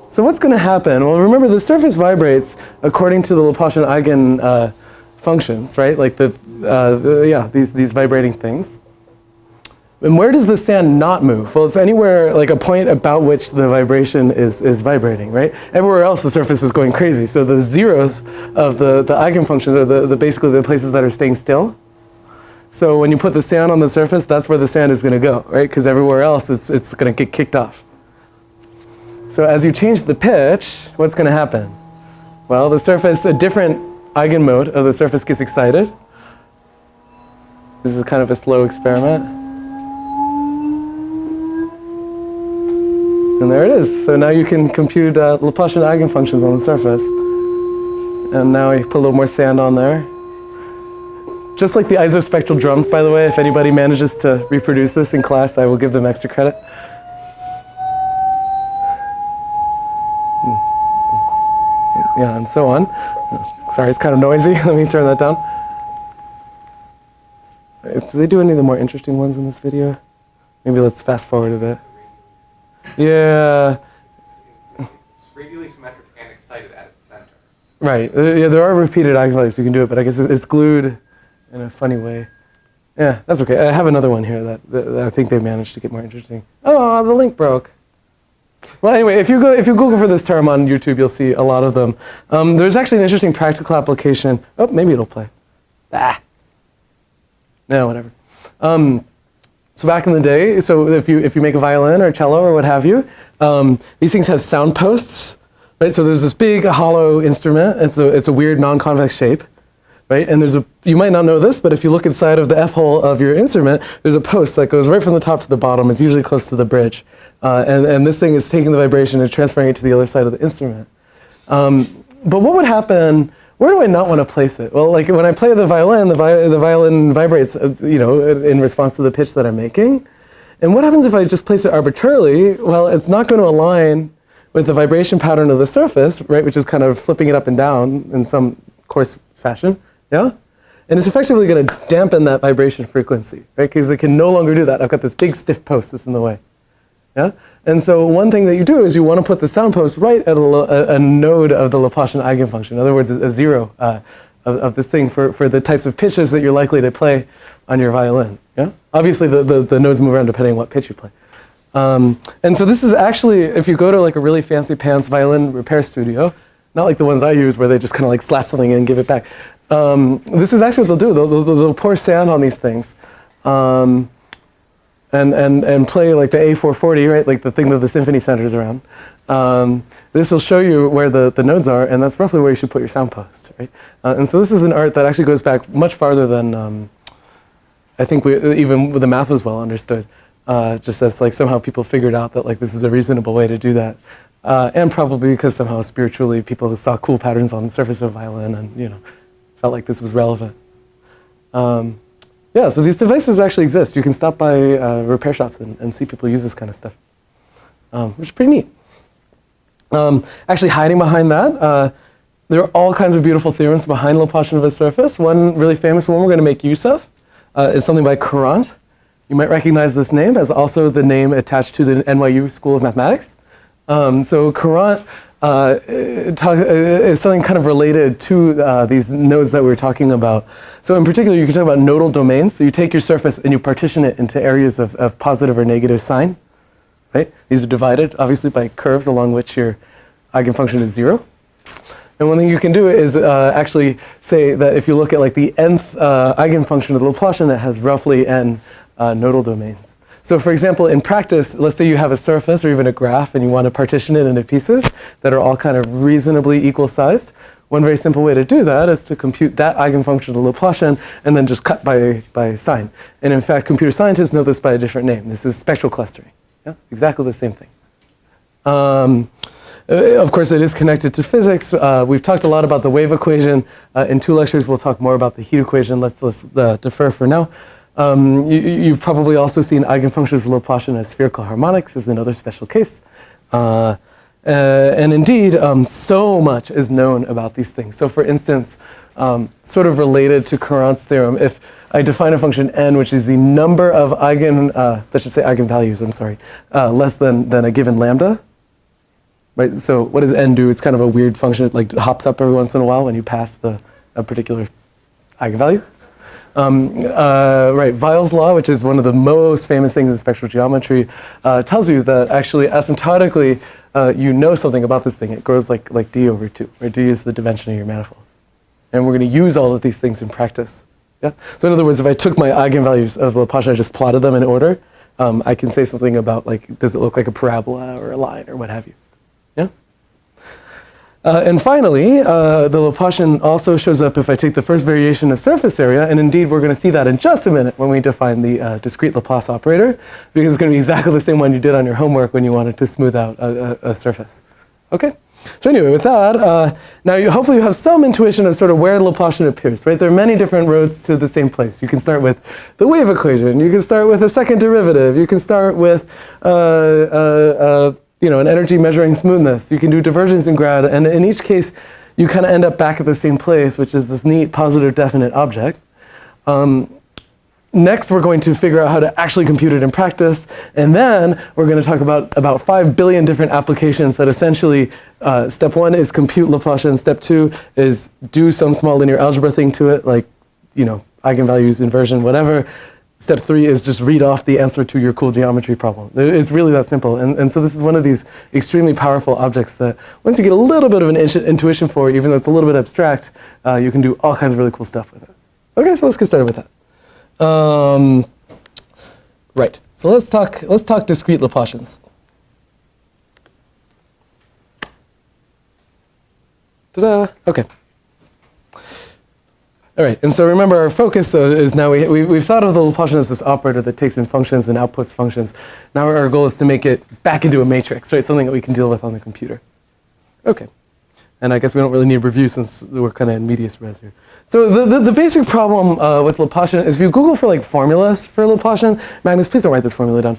So what's going to happen? Well, remember the surface vibrates according to the Laplacian eigen functions, right? Like these vibrating things. And where does the sand not move? Well, it's anywhere like a point about which the vibration is vibrating, right? Everywhere else the surface is going crazy. So the zeros of the eigenfunctions are basically the places that are staying still. So when you put the sand on the surface, that's where the sand is going to go, right? Because everywhere else it's going to get kicked off. So as you change the pitch, what's going to happen? Well, the surface, a different eigenmode of the surface gets excited. This is kind of a slow experiment. And there it is. So now you can compute Laplacian eigenfunctions on the surface. And now you put a little more sand on there. Just like the isospectral drums, by the way, if anybody manages to reproduce this in class, I will give them extra credit. Yeah, and so on. Sorry, it's kind of noisy. Let me turn that down. Do they do any of the more interesting ones in this video? Maybe let's fast forward a bit. Yeah. Radially symmetric and excited at its center. Right. Yeah, there are repeated eigenvalues. You can do it, but I guess it's glued in a funny way. Yeah, that's okay. I have another one here that I think they managed to get more interesting. Oh, the link broke. Well, anyway, if you Google for this term on YouTube, you'll see a lot of them. There's actually an interesting practical application. Oh, maybe it'll play. No, whatever. So back in the day, so if you make a violin or a cello or what have you, these things have sound posts, right? So there's this big hollow instrument. It's a weird non-convex shape, right? And you might not know this, but if you look inside of the F-hole of your instrument, there's a post that goes right from the top to the bottom. It's usually close to the bridge. And this thing is taking the vibration and transferring it to the other side of the instrument. But what would happen, where do I not want to place it? Well, like when I play the violin, the violin vibrates, in response to the pitch that I'm making. And what happens if I just place it arbitrarily? Well, it's not going to align with the vibration pattern of the surface, right, which is kind of flipping it up and down in some coarse fashion, yeah? And it's effectively going to dampen that vibration frequency, right, because it can no longer do that. I've got this big stiff post that's in the way. Yeah? And so one thing that you do is you want to put the sound post right at a node of the Laplacian eigenfunction. In other words, a zero of this thing for the types of pitches that you're likely to play on your violin. Yeah? Obviously, the nodes move around depending on what pitch you play. And so this is actually, if you go to like a really fancy pants violin repair studio, not like the ones I use where they just kind of like slap something in and give it back. This is actually what they'll do. They'll pour sand on these things. And play like the A440, right, like the thing that the symphony centers around. This will show you where the nodes are, and that's roughly where you should put your sound post, right? And so this is an art that actually goes back much farther than I think even the math was well understood. Just as like somehow people figured out that like this is a reasonable way to do that, and probably because somehow spiritually people saw cool patterns on the surface of a violin and felt like this was relevant. Yeah, so these devices actually exist. You can stop by repair shops and see people use this kind of stuff, which is pretty neat. Actually, hiding behind that, there are all kinds of beautiful theorems behind Laplacian of a surface. One really famous one we're going to make use of is something by Courant. You might recognize this name as also the name attached to the NYU School of Mathematics. So Courant is something kind of related to these nodes that we were talking about. So in particular, you can talk about nodal domains. So you take your surface and you partition it into areas of positive or negative sign. Right? These are divided, obviously, by curves along which your eigenfunction is 0. And one thing you can do is actually say that if you look at like the nth eigenfunction of the Laplacian, it has roughly n nodal domains. So for example, in practice, let's say you have a surface or even a graph and you want to partition it into pieces that are all kind of reasonably equal sized. One very simple way to do that is to compute that eigenfunction of the Laplacian and then just cut by sign. And in fact, computer scientists know this by a different name. This is spectral clustering. Yeah? Exactly the same thing. Of course, it is connected to physics. We've talked a lot about the wave equation. In 2 lectures, we'll talk more about the heat equation. Let's defer for now. You've probably also seen eigenfunctions of Laplacian as spherical harmonics is another special case. And indeed, so much is known about these things. So for instance, sort of related to Courant's theorem, if I define a function n, which is the number of let's just say eigenvalues, I'm sorry, less than a given lambda, right? So what does n do? It's kind of a weird function. It like hops up every once in a while when you pass a particular eigenvalue. Right, Weyl's law, which is one of the most famous things in spectral geometry, tells you that actually asymptotically you know something about this thing. It grows like d over 2, where d is the dimension of your manifold. And we're going to use all of these things in practice. Yeah? So in other words, if I took my eigenvalues of Laplacian, I just plotted them in order, I can say something about, like, does it look like a parabola or a line or what have you. Yeah? And finally, the Laplacian also shows up if I take the first variation of surface area, and indeed we're going to see that in just a minute when we define the discrete Laplace operator, because it's going to be exactly the same one you did on your homework when you wanted to smooth out a surface. Okay? So anyway, with that, now hopefully you have some intuition of sort of where the Laplacian appears, right? There are many different roads to the same place. You can start with the wave equation. You can start with a second derivative. You can start with an energy measuring smoothness. You can do divergence in grad, and in each case, you kind of end up back at the same place, which is this neat positive definite object. Next, we're going to figure out how to actually compute it in practice, and then we're going to talk about 5 billion different applications that essentially, step 1 is compute Laplacian, step 2 is do some small linear algebra thing to it, like, eigenvalues, inversion, whatever. Step 3 is just read off the answer to your cool geometry problem. It's really that simple. And so this is one of these extremely powerful objects that once you get a little bit of an intuition for, even though it's a little bit abstract, you can do all kinds of really cool stuff with it. Okay, so let's get started with that. Right, so let's talk discrete Laplacians. Ta-da, okay. All right, and so remember our focus is now we've thought of the Laplacian as this operator that takes in functions and outputs functions. Now our goal is to make it back into a matrix, right? Something that we can deal with on the computer. Okay, and I guess we don't really need review since we're kind of in medias res here. So the basic problem with Laplacian is if you Google for like formulas for Laplacian, Magnus, please don't write this formula down.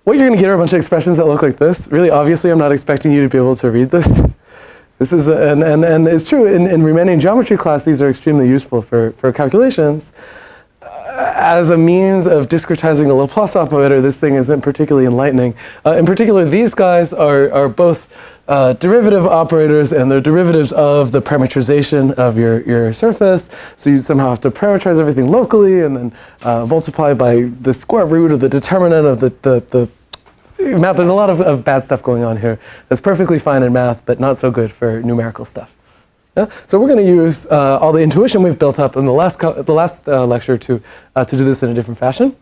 What you're going to get are a bunch of expressions that look like this. Really, obviously, I'm not expecting you to be able to read this. This is, and it's true, in Riemannian geometry class, these are extremely useful for calculations. As a means of discretizing a Laplace operator, this thing isn't particularly enlightening. In particular, these guys are both derivative operators, and they're derivatives of the parametrization of your surface. So you somehow have to parametrize everything locally, and then multiply by the square root of the determinant of the math. There's a lot of bad stuff going on here. That's perfectly fine in math, but not so good for numerical stuff. Yeah? So we're going to use all the intuition we've built up in the last lecture to do this in a different fashion.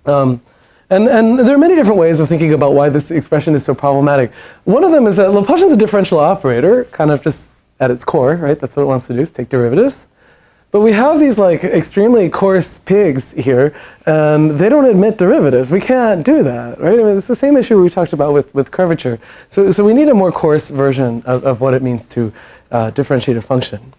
And there are many different ways of thinking about why this expression is so problematic. One of them is that Laplacian's a differential operator, kind of just at its core, right? That's what it wants to do, is take derivatives. But we have these like extremely coarse pigs here, and they don't admit derivatives. We can't do that, right? I mean, it's the same issue we talked about with curvature. So we need a more coarse version of what it means to differentiate a function.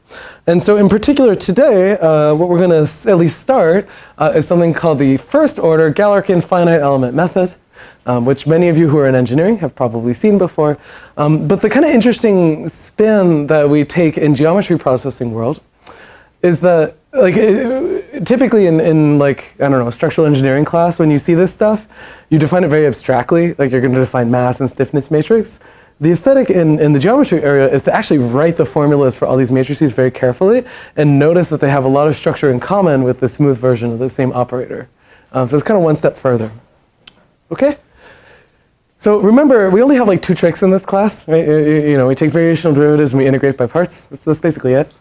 And so in particular today, what we're going to at least start is something called the first order Galerkin finite element method, which many of you who are in engineering have probably seen before. But the kind of interesting spin that we take in geometry processing world is that, like, typically in like, I don't know, a structural engineering class, when you see this stuff, you define it very abstractly, like you're going to define mass and stiffness matrix. The aesthetic in the geometry area is to actually write the formulas for all these matrices very carefully and notice that they have a lot of structure in common with the smooth version of the same operator. So it's kind of one step further. Okay? So remember, we only have like 2 tricks in this class, right? You know, we take variational derivatives and we integrate by parts. That's basically it.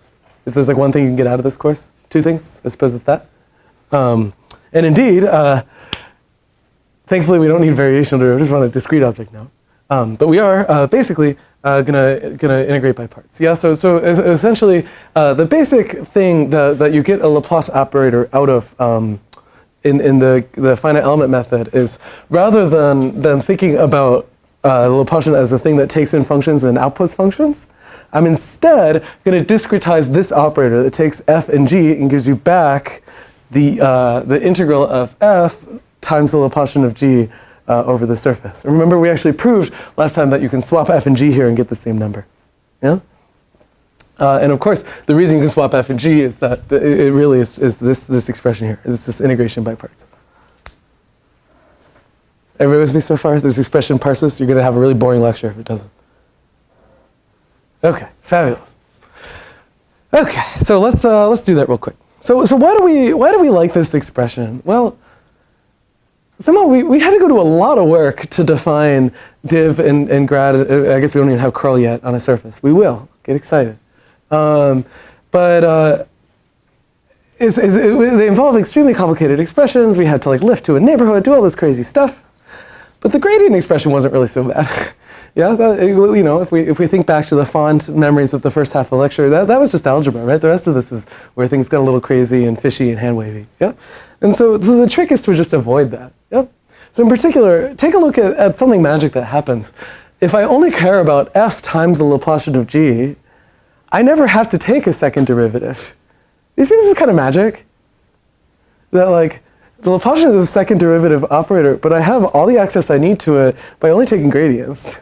If there's like one thing you can get out of this course, 2 things, I suppose it's that. And indeed, thankfully we don't need variational derivatives on a discrete object now. But we are basically gonna integrate by parts. Yeah. So essentially, the basic thing that you get a Laplace operator out of in the finite element method is, rather than thinking about the Laplacian as a thing that takes in functions and outputs functions, I'm instead going to discretize this operator that takes f and g and gives you back the integral of f times the Laplacian of g over the surface. Remember, we actually proved last time that you can swap f and g here and get the same number. Yeah? And of course, the reason you can swap f and g is that it really is this expression here. It's just integration by parts. Everybody with me so far? This expression parses. You're going to have a really boring lecture if it doesn't. Okay, fabulous. Okay, so let's do that real quick. So why do we like this expression? Well, somehow we had to go to a lot of work to define div and grad. I guess we don't even have curl yet on a surface. We will. Get excited. But they involve extremely complicated expressions. We had to like lift to a neighborhood, do all this crazy stuff. But the gradient expression wasn't really so bad. Yeah, you know, if we think back to the fond memories of the first half of the lecture, that was just algebra, right? The rest of this is where things got a little crazy and fishy and hand wavy. Yeah, and so the trick is to just avoid that. Yeah. So in particular, take a look at something magic that happens. If I only care about f times the Laplacian of g, I never have to take a second derivative. You see, this is kind of magic. That like the Laplacian is a second derivative operator, but I have all the access I need to it by only taking gradients.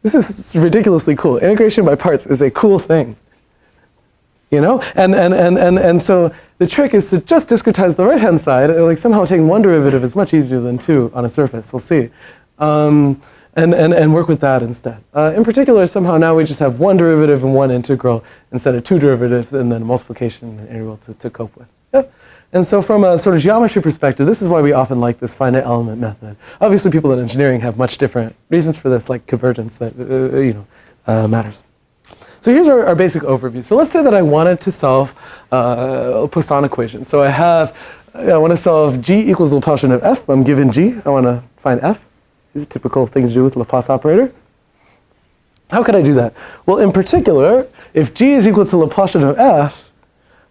This is ridiculously cool. Integration by parts is a cool thing. You know? And so the trick is to just discretize the right-hand side. Like somehow taking one derivative is much easier than 2 on a surface. We'll see. And work with that instead. In particular, somehow now we just have one derivative and one integral instead of 2 derivatives and then multiplication and integral to cope with. Yeah? And so from a sort of geometry perspective, this is why we often like this finite element method. Obviously, people in engineering have much different reasons for this, like convergence that matters. So here's our basic overview. So let's say that I wanted to solve a Poisson equation. So I want to solve g equals Laplacian of f. I'm given g. I want to find f. This is a typical thing to do with Laplace operator. How could I do that? Well, in particular, if g is equal to Laplacian of f,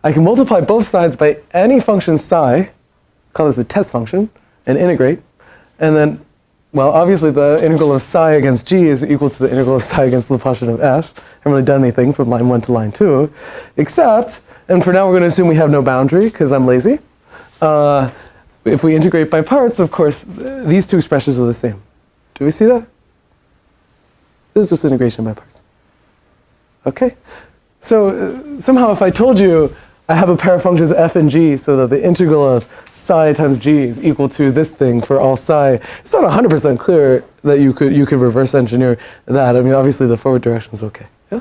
I can multiply both sides by any function psi, call this a test function, and integrate. And then, well, obviously the integral of psi against g is equal to the integral of psi against Laplacian of f. I haven't really done anything from line 1 to line 2, except, and for now we're going to assume we have no boundary because I'm lazy. If we integrate by parts, of course, these 2 expressions are the same. Do we see that? This is just integration by parts. Okay? So somehow if I told you I have a pair of functions f and g so that the integral of psi times g is equal to this thing for all psi, it's not 100% clear that you could reverse engineer that. I mean, obviously the forward direction is okay. Yeah?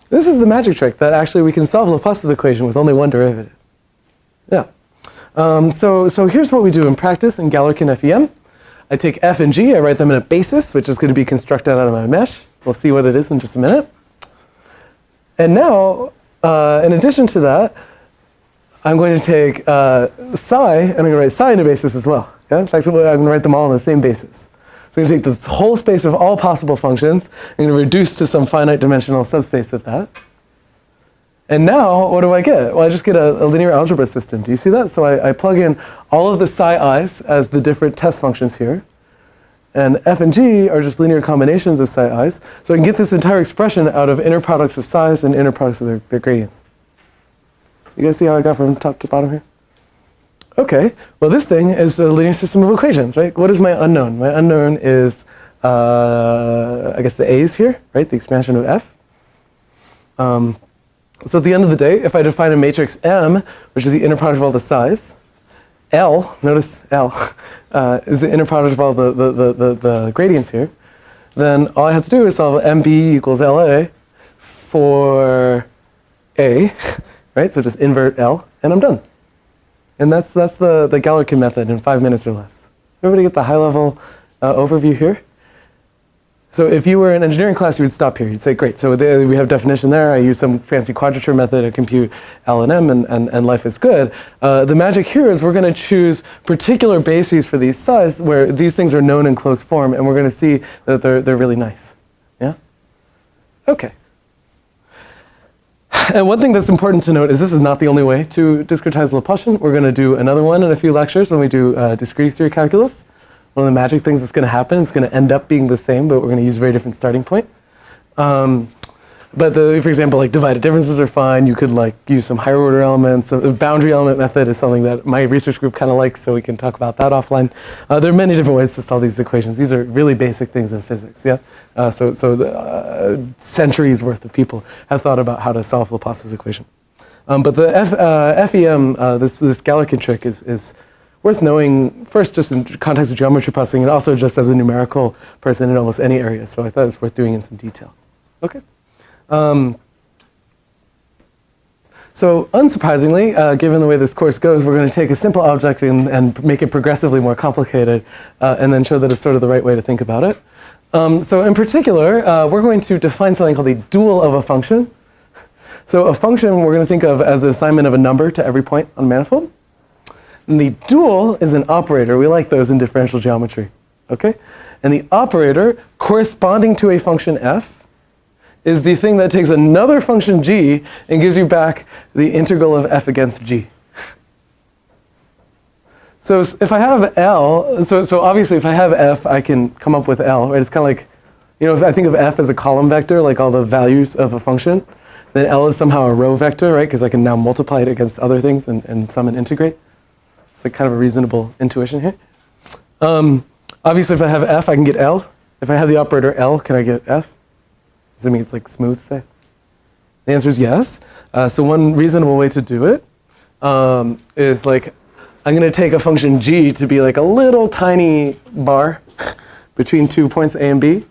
This is the magic trick that actually we can solve Laplace's equation with only one derivative. Yeah. So here's what we do in practice in Galerkin FEM. I take f and g, I write them in a basis, which is going to be constructed out of my mesh. We'll see what it is in just a minute. And now, in addition to that, I'm going to take psi, and I'm going to write psi in a basis as well. Yeah? In fact, I'm going to write them all on the same basis. So I'm going to take this whole space of all possible functions, I'm going to reduce to some finite dimensional subspace of that. And now, what do I get? Well, I just get a linear algebra system. Do you see that? So I plug in all of the psi i's as the different test functions here. And f and g are just linear combinations of psi i's. So I can get this entire expression out of inner products of psi's and inner products of their gradients. You guys see how I got from top to bottom here? Okay, well this thing is a linear system of equations, right? What is my unknown? My unknown is, I guess the a's here, right? The expansion of f. So at the end of the day, if I define a matrix M, which is the inner product of all the psi's, L, notice L, is the inner product of all the gradients here, then all I have to do is solve MB equals LA for A, right? So just invert L, and I'm done. And that's the Galerkin method in 5 minutes or less. Everybody get the high-level overview here? So if you were in engineering class, you would stop here. You'd say, great, so there we have definition there. I use some fancy quadrature method to compute L and M, and life is good. The magic here is we're going to choose particular bases for these psi's where these things are known in closed form, and we're going to see that they're really nice. Yeah? Okay. And one thing that's important to note is this is not the only way to discretize Laplacian. We're going to do another one in a few lectures when we do discrete theory calculus. One of the magic things that's going to happen is going to end up being the same, but we're going to use a very different starting point. But for example, like divided differences are fine. You could like use some higher order elements. A boundary element method is something that my research group kind of likes, so we can talk about that offline. There are many different ways to solve these equations. These are really basic things in physics, yeah? Centuries worth of people have thought about how to solve Laplace's equation. But the FEM, this Galerkin trick is worth knowing, first just in context of geometry processing, and also just as a numerical person in almost any area. So I thought it was worth doing in some detail. Okay. So unsurprisingly, given the way this course goes, we're going to take a simple object and make it progressively more complicated, and then show that it's sort of the right way to think about it. So in particular, we're going to define something called the dual of a function. So a function we're going to think of as an assignment of a number to every point on a manifold. And the dual is an operator. We like those in differential geometry. Okay? And the operator corresponding to a function f is the thing that takes another function g and gives you back the integral of f against g. So if I have L, so obviously if I have f, I can come up with L, right? It's kind of like, you know, if I think of f as a column vector, like all the values of a function, then L is somehow a row vector, right? Because I can now multiply it against other things and sum and integrate. It's like kind of a reasonable intuition here. Obviously, if I have f, I can get L. If I have the operator L, can I get f? Does it mean it's like smooth, say? The answer is yes. So one reasonable way to do it is like, I'm going to take a function g to be like a little tiny bar between 2 points a and b.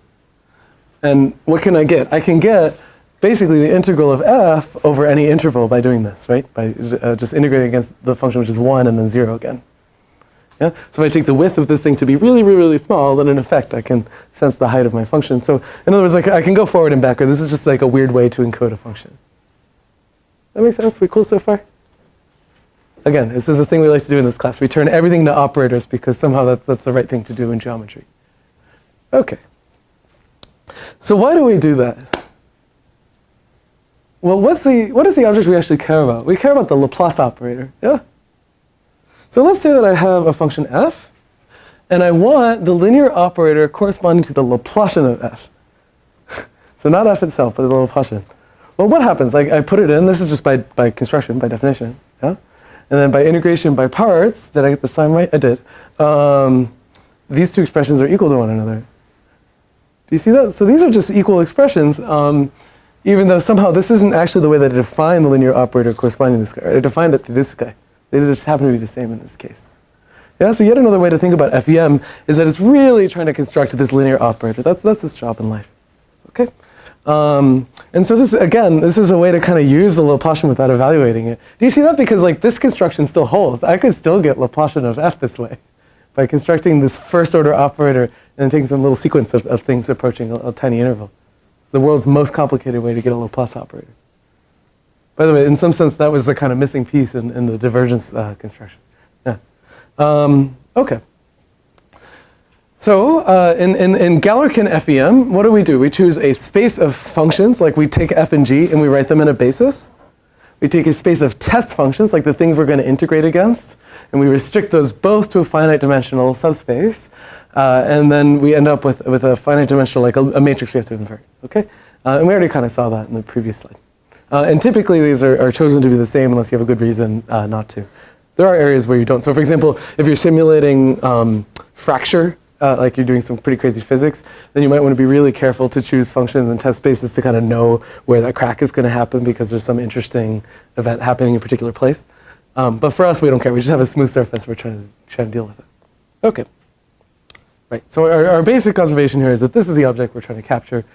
And what can I get? I can get basically the integral of f over any interval by doing this, right? By just integrating against the function which is 1 and then 0 again. Yeah? So if I take the width of this thing to be really, really, really small, then in effect I can sense the height of my function. So in other words, like, I can go forward and backward. This is just like a weird way to encode a function. That makes sense? We cool so far? Again, this is a thing we like to do in this class. We turn everything to operators because somehow that's the right thing to do in geometry. Okay. So why do we do that? Well, what is the object we actually care about? We care about the Laplace operator, yeah? So let's say that I have a function f, and I want the linear operator corresponding to the Laplacian of f. So not f itself, but the Laplacian. Well, what happens? I put it in. This is just by construction, by definition, yeah? And then by integration by parts, did I get the sign right? I did. These two expressions are equal to one another. Do you see that? So these are just equal expressions. Even though somehow this isn't actually the way that I define the linear operator corresponding to this guy. I defined it through this guy. They just happen to be the same in this case. Yeah, so yet another way to think about FEM is that it's really trying to construct this linear operator. That's its job in life. Okay? And so this, again, this is a way to kind of use the Laplacian without evaluating it. Do you see that? Because like this construction still holds. I could still get Laplacian of f this way by constructing this first order operator and then taking some little sequence of things approaching a tiny interval. The world's most complicated way to get a Laplace operator. By the way, in some sense, that was the kind of missing piece in the divergence construction. Yeah. Okay. So in Galerkin FEM, what do? We choose a space of functions, like we take f and g and we write them in a basis. We take a space of test functions, like the things we're going to integrate against, and we restrict those both to a finite dimensional subspace. And then we end up with a finite dimensional, like a matrix we have to invert. Okay? And we already kind of saw that in the previous slide. And typically, these are chosen to be the same unless you have a good reason not to. There are areas where you don't. So for example, if you're simulating fracture, like you're doing some pretty crazy physics, then you might want to be really careful to choose functions and test spaces to kind of know where that crack is going to happen because there's some interesting event happening in a particular place. But for us, we don't care. We just have a smooth surface. We're trying to deal with it. Okay. Right. So our basic observation here is that this is the object we're trying to capture.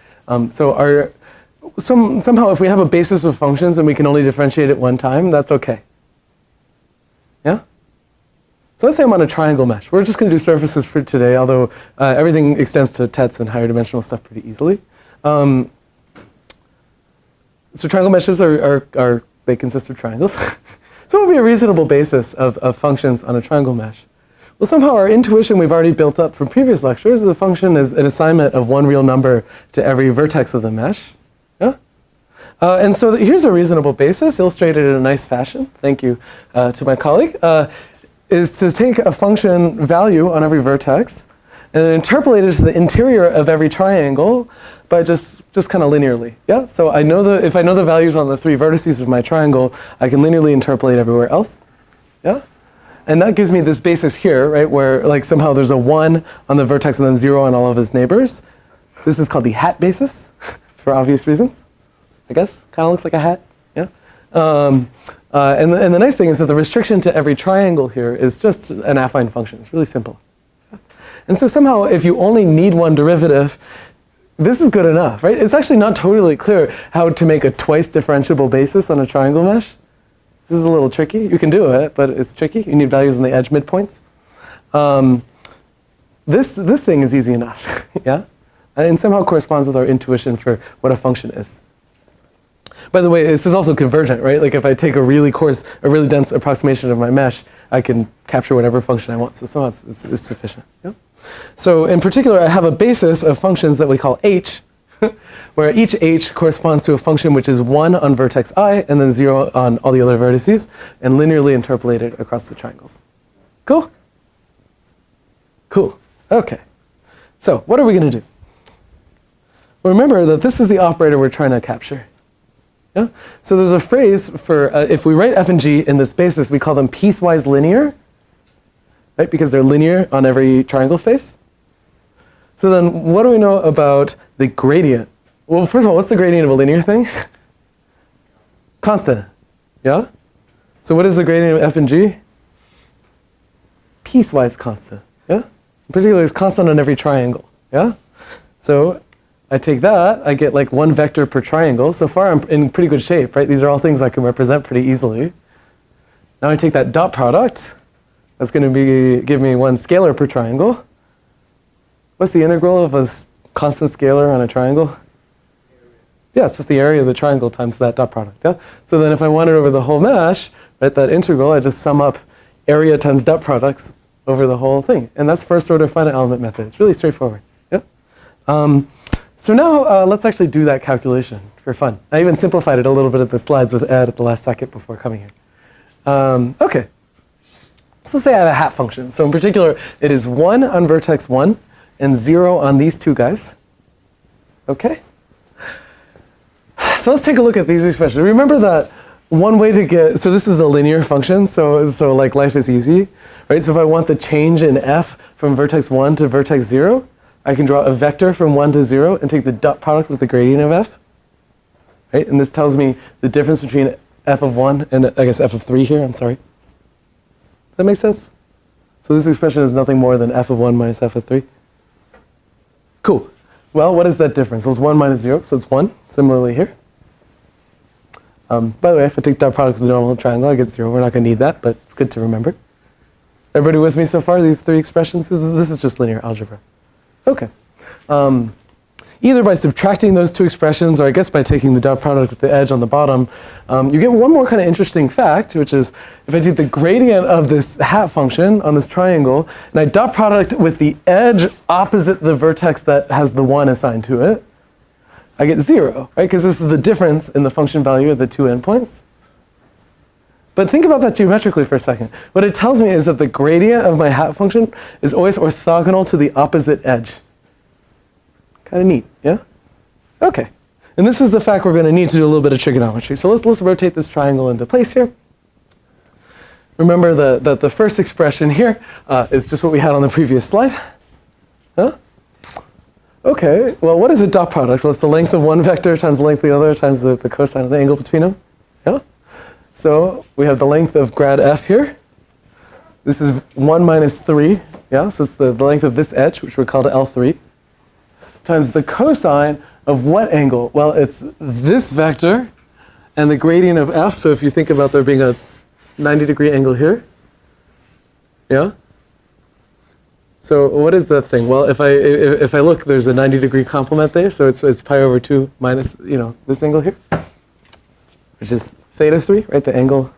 Somehow, if we have a basis of functions and we can only differentiate it one time, that's okay. Yeah? So let's say I'm on a triangle mesh. We're just going to do surfaces for today, although everything extends to tets and higher dimensional stuff pretty easily. So triangle meshes they consist of triangles. So what would be a reasonable basis of functions on a triangle mesh? Well, somehow our intuition we've already built up from previous lectures, the function is an assignment of one real number to every vertex of the mesh. Yeah? And so here's a reasonable basis, illustrated in a nice fashion. Thank you to my colleague. Is to take a function value on every vertex and then interpolate it to the interior of every triangle by just kind of linearly. Yeah? So I know if I know the values on the three vertices of my triangle, I can linearly interpolate everywhere else. Yeah? And that gives me this basis here, right, where like somehow there's a 1 on the vertex and then 0 on all of its neighbors. This is called the hat basis for obvious reasons. I guess kind of looks like a hat. Yeah. And the nice thing is that the restriction to every triangle here is just an affine function. It's really simple. And so somehow, if you only need one derivative, this is good enough, right? It's actually not totally clear how to make a twice differentiable basis on a triangle mesh. This is a little tricky. You can do it, but it's tricky. You need values on the edge midpoints. This thing is easy enough, yeah? And somehow corresponds with our intuition for what a function is. By the way, this is also convergent, right? Like if I take a really dense approximation of my mesh, I can capture whatever function I want. So somehow it's sufficient. Yeah? So in particular, I have a basis of functions that we call h, where each h corresponds to a function which is 1 on vertex I and then 0 on all the other vertices, and linearly interpolated across the triangles. Cool? Cool. Okay. So what are we going to do? Well, remember that this is the operator we're trying to capture. Yeah? So there's a phrase for, if we write f and g in this basis, we call them piecewise linear, right? Because they're linear on every triangle face. So then what do we know about the gradient? Well, first of all, what's the gradient of a linear thing? Constant. Yeah? So what is the gradient of f and g? Piecewise constant. Yeah? In particular, it's constant on every triangle. Yeah? So I take that, I get like one vector per triangle. So far I'm in pretty good shape, right? These are all things I can represent pretty easily. Now I take that dot product. That's going to give me one scalar per triangle. What's the integral of a constant scalar on a triangle? Yeah, it's just the area of the triangle times that dot product. Yeah? So then if I want it over the whole mesh, right, that integral, I just sum up area times dot products over the whole thing. And that's first order finite element method. It's really straightforward. Yeah? So now let's actually do that calculation for fun. I even simplified it a little bit at the slides with Ed at the last second before coming here. Okay. So say I have a hat function. So in particular, it is 1 on vertex 1 and 0 on these two guys. Okay? So let's take a look at these expressions. Remember that one way to get, so this is a linear function, so like life is easy, right? So if I want the change in f from vertex 1 to vertex 0, I can draw a vector from 1 to 0 and take the dot product with the gradient of f, right? And this tells me the difference between f of 1 and I guess f of 3 here, I'm sorry. Does that make sense? So this expression is nothing more than f of 1 minus f of 3. Cool. Well, what is that difference? Well, it's 1 minus 0, so it's 1. Similarly here. By the way, if I take dot product with the normal triangle, I get 0. We're not going to need that, but it's good to remember. Everybody with me so far? These three expressions? This is just linear algebra. Okay. Either by subtracting those two expressions, or I guess by taking the dot product with the edge on the bottom, you get one more kind of interesting fact, which is if I take the gradient of this hat function on this triangle, and I dot product with the edge opposite the vertex that has the 1 assigned to it, I get 0, right? Because this is the difference in the function value of the two endpoints. But think about that geometrically for a second. What it tells me is that the gradient of my hat function is always orthogonal to the opposite edge. Kind of neat, yeah? Okay. And this is the fact we're going to need to do a little bit of trigonometry. So let's rotate this triangle into place here. Remember that the first expression here is just what we had on the previous slide. Huh? Okay, well, what is a dot product? Well, it's the length of one vector times the length of the other times the cosine of the angle between them. Yeah? So we have the length of grad f here. This is 1 minus 3. Yeah? So it's the length of this edge, which we call L3, times the cosine of what angle? Well, it's this vector and the gradient of f. So if you think about there being a 90-degree angle here. Yeah? So what is that thing? Well, if I look, there's a 90-degree complement there, so it's pi over 2 minus, this angle here, which is theta 3, right? The angle.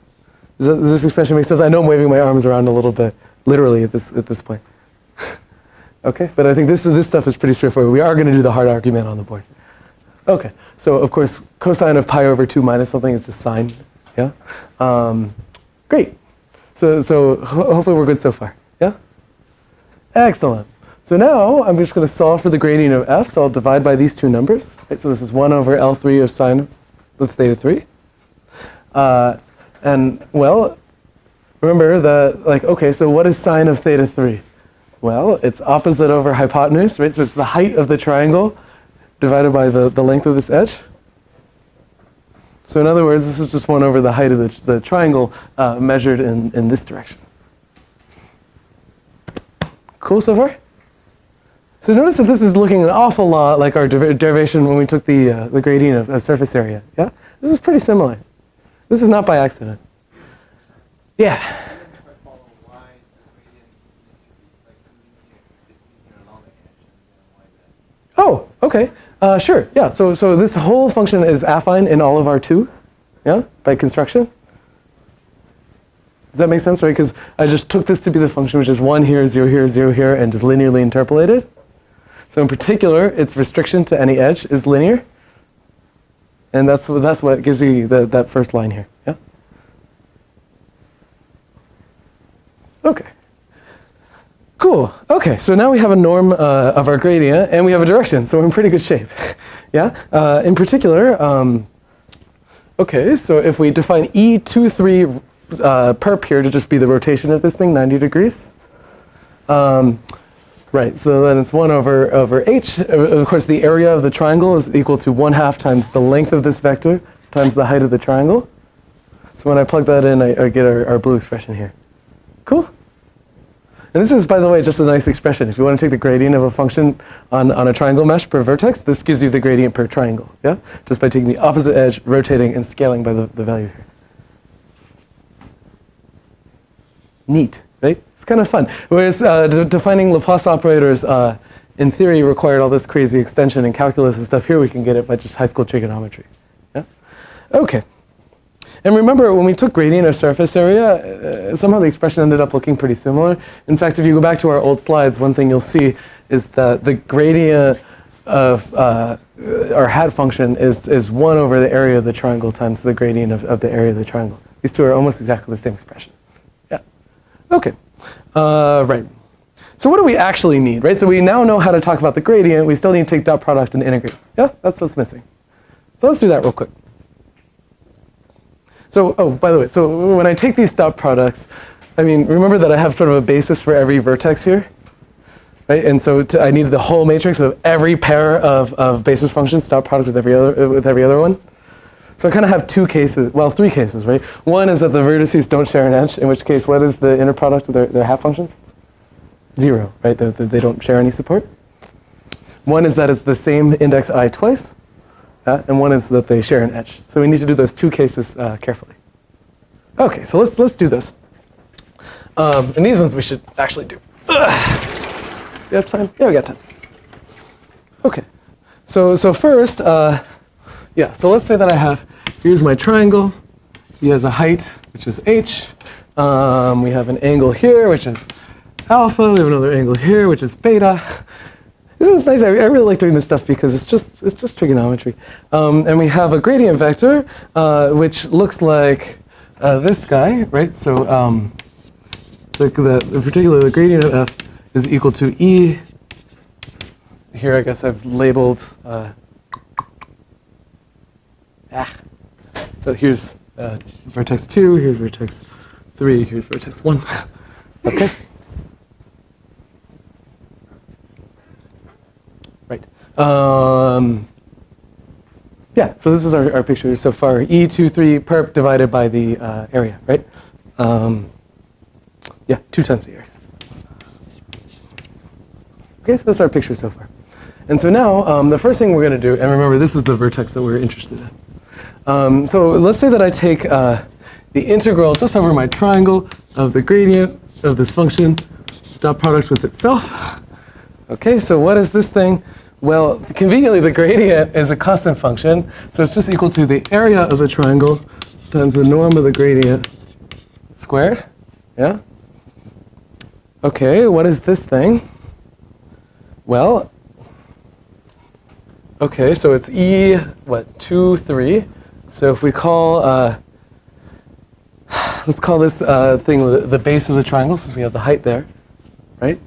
Does this expression make sense? I know I'm waving my arms around a little bit, literally at this point. Okay, but I think this stuff is pretty straightforward. We are going to do the hard argument on the board. Okay, so of course, cosine of pi over 2 minus something is just sine. Yeah. Great. So hopefully we're good so far. Yeah. Excellent. So now I'm just going to solve for the gradient of f. So I'll divide by these two numbers. Right, so this is 1 over L3 of sine with theta 3. And well, remember that, okay, so what is sine of theta 3? Well, it's opposite over hypotenuse, right? So it's the height of the triangle divided by the length of this edge. So in other words, this is just 1 over the height of the triangle measured in this direction. Cool so far? So notice that this is looking an awful lot like our derivation when we took the gradient of surface area. Yeah? This is pretty similar. This is not by accident. Yeah? Oh, okay. Sure, yeah. So this whole function is affine in all of R2, yeah, by construction. Does that make sense, right? Because I just took this to be the function, which is 1 here, 0 here, 0 here, and just linearly interpolated. So in particular, its restriction to any edge is linear. And that's what gives you that first line here, yeah? Okay. Cool. Okay, so now we have a norm of our gradient, and we have a direction, so we're in pretty good shape. Yeah? In particular, okay, so if we define E23 perp here to just be the rotation of this thing, 90 degrees. Right, so then it's 1 over h. Of course, the area of the triangle is equal to 1/2 times the length of this vector times the height of the triangle. So when I plug that in, I get our blue expression here. Cool? And this is, by the way, just a nice expression. If you want to take the gradient of a function on a triangle mesh per vertex, this gives you the gradient per triangle, yeah? Just by taking the opposite edge, rotating, and scaling by the value here. Neat, right? It's kind of fun. Whereas defining Laplace operators, in theory, required all this crazy extension and calculus and stuff. Here we can get it by just high school trigonometry. Yeah? Okay. And remember, when we took gradient of surface area, somehow the expression ended up looking pretty similar. In fact, if you go back to our old slides, one thing you'll see is that the gradient of our hat function is 1 over the area of the triangle times the gradient of the area of the triangle. These two are almost exactly the same expression. Yeah. Okay. Right. So what do we actually need, right? So we now know how to talk about the gradient. We still need to take dot product and integrate. Yeah, that's what's missing. So let's do that real quick. So, oh, by the way, so when I take these dot products, I mean, remember that I have sort of a basis for every vertex here, right? And so I need the whole matrix of every pair of basis functions dot product with every other one. So I kind of have 2 cases, well, 3 cases, right? One is that the vertices don't share an edge, in which case, what is the inner product of their hat functions? 0, right? They don't share any support. One is that it's the same index I twice. And one is that they share an edge. So we need to do those 2 cases carefully. Okay, so let's do this. And these ones we should actually do. You have time? Yeah, we got time. Okay, so first, yeah. So let's say that I have, here's my triangle. He has a height, which is h. We have an angle here, which is alpha. We have another angle here, which is beta. This is nice. I really like doing this stuff because it's just trigonometry. And we have a gradient vector, which looks like this guy, right? So the gradient of f is equal to e. Here, I guess I've labeled. So here's vertex 2, here's vertex 3, here's vertex 1. Okay. Right. Yeah, so this is our picture so far. E23 perp divided by the area, right? Yeah, 2 times the area. Okay, so that's our picture so far. And so now, the first thing we're going to do, and remember, this is the vertex that we're interested in. So let's say that I take the integral just over my triangle of the gradient of this function, dot product with itself. Okay, so what is this thing? Well, conveniently, the gradient is a constant function, so it's just equal to the area of the triangle times the norm of the gradient squared. Yeah? Okay, what is this thing? Well, okay, so it's E, 2, 3. So if we call, let's call this thing the base of the triangle, since we have the height there, right?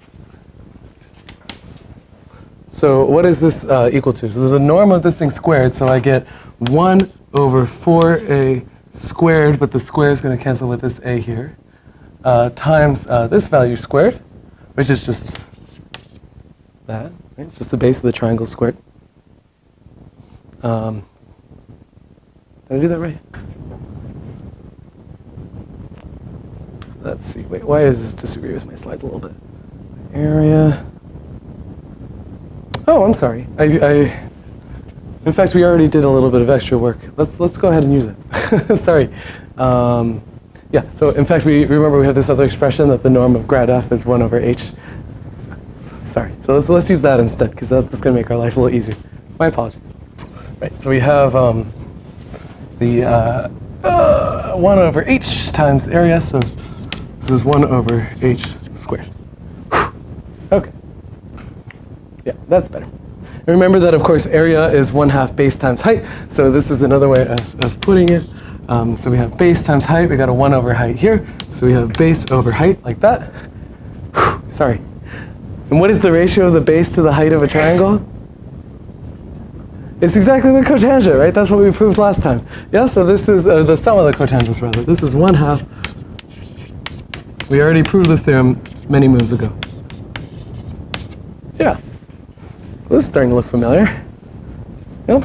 So what is this equal to? So there's the norm of this thing squared, so I get 1 over 4a squared, but the square is going to cancel with this a here, times this value squared, which is just that, right? It's just the base of the triangle squared. Did I do that right? Let's see. Wait, why does this disagree with my slides a little bit? Area. Oh, I'm sorry. In fact, we already did a little bit of extra work. Let's go ahead and use it. Sorry. Yeah. So in fact, we have this other expression that the norm of grad f is 1 over h. Sorry. So let's use that instead, because that's going to make our life a little easier. My apologies. Right. So we have the 1 over h times area. So this is 1 over h squared. Okay. Yeah, that's better. And remember that, of course, area is 1/2 base times height. So this is another way of putting it. So we have base times height. We got a 1 over height here. So we have base over height like that. Sorry. And what is the ratio of the base to the height of a triangle? It's exactly the cotangent, right? That's what we proved last time. Yeah, so this is the sum of the cotangents, rather. This is 1/2. We already proved this theorem many moons ago. Yeah. This is starting to look familiar. Yep.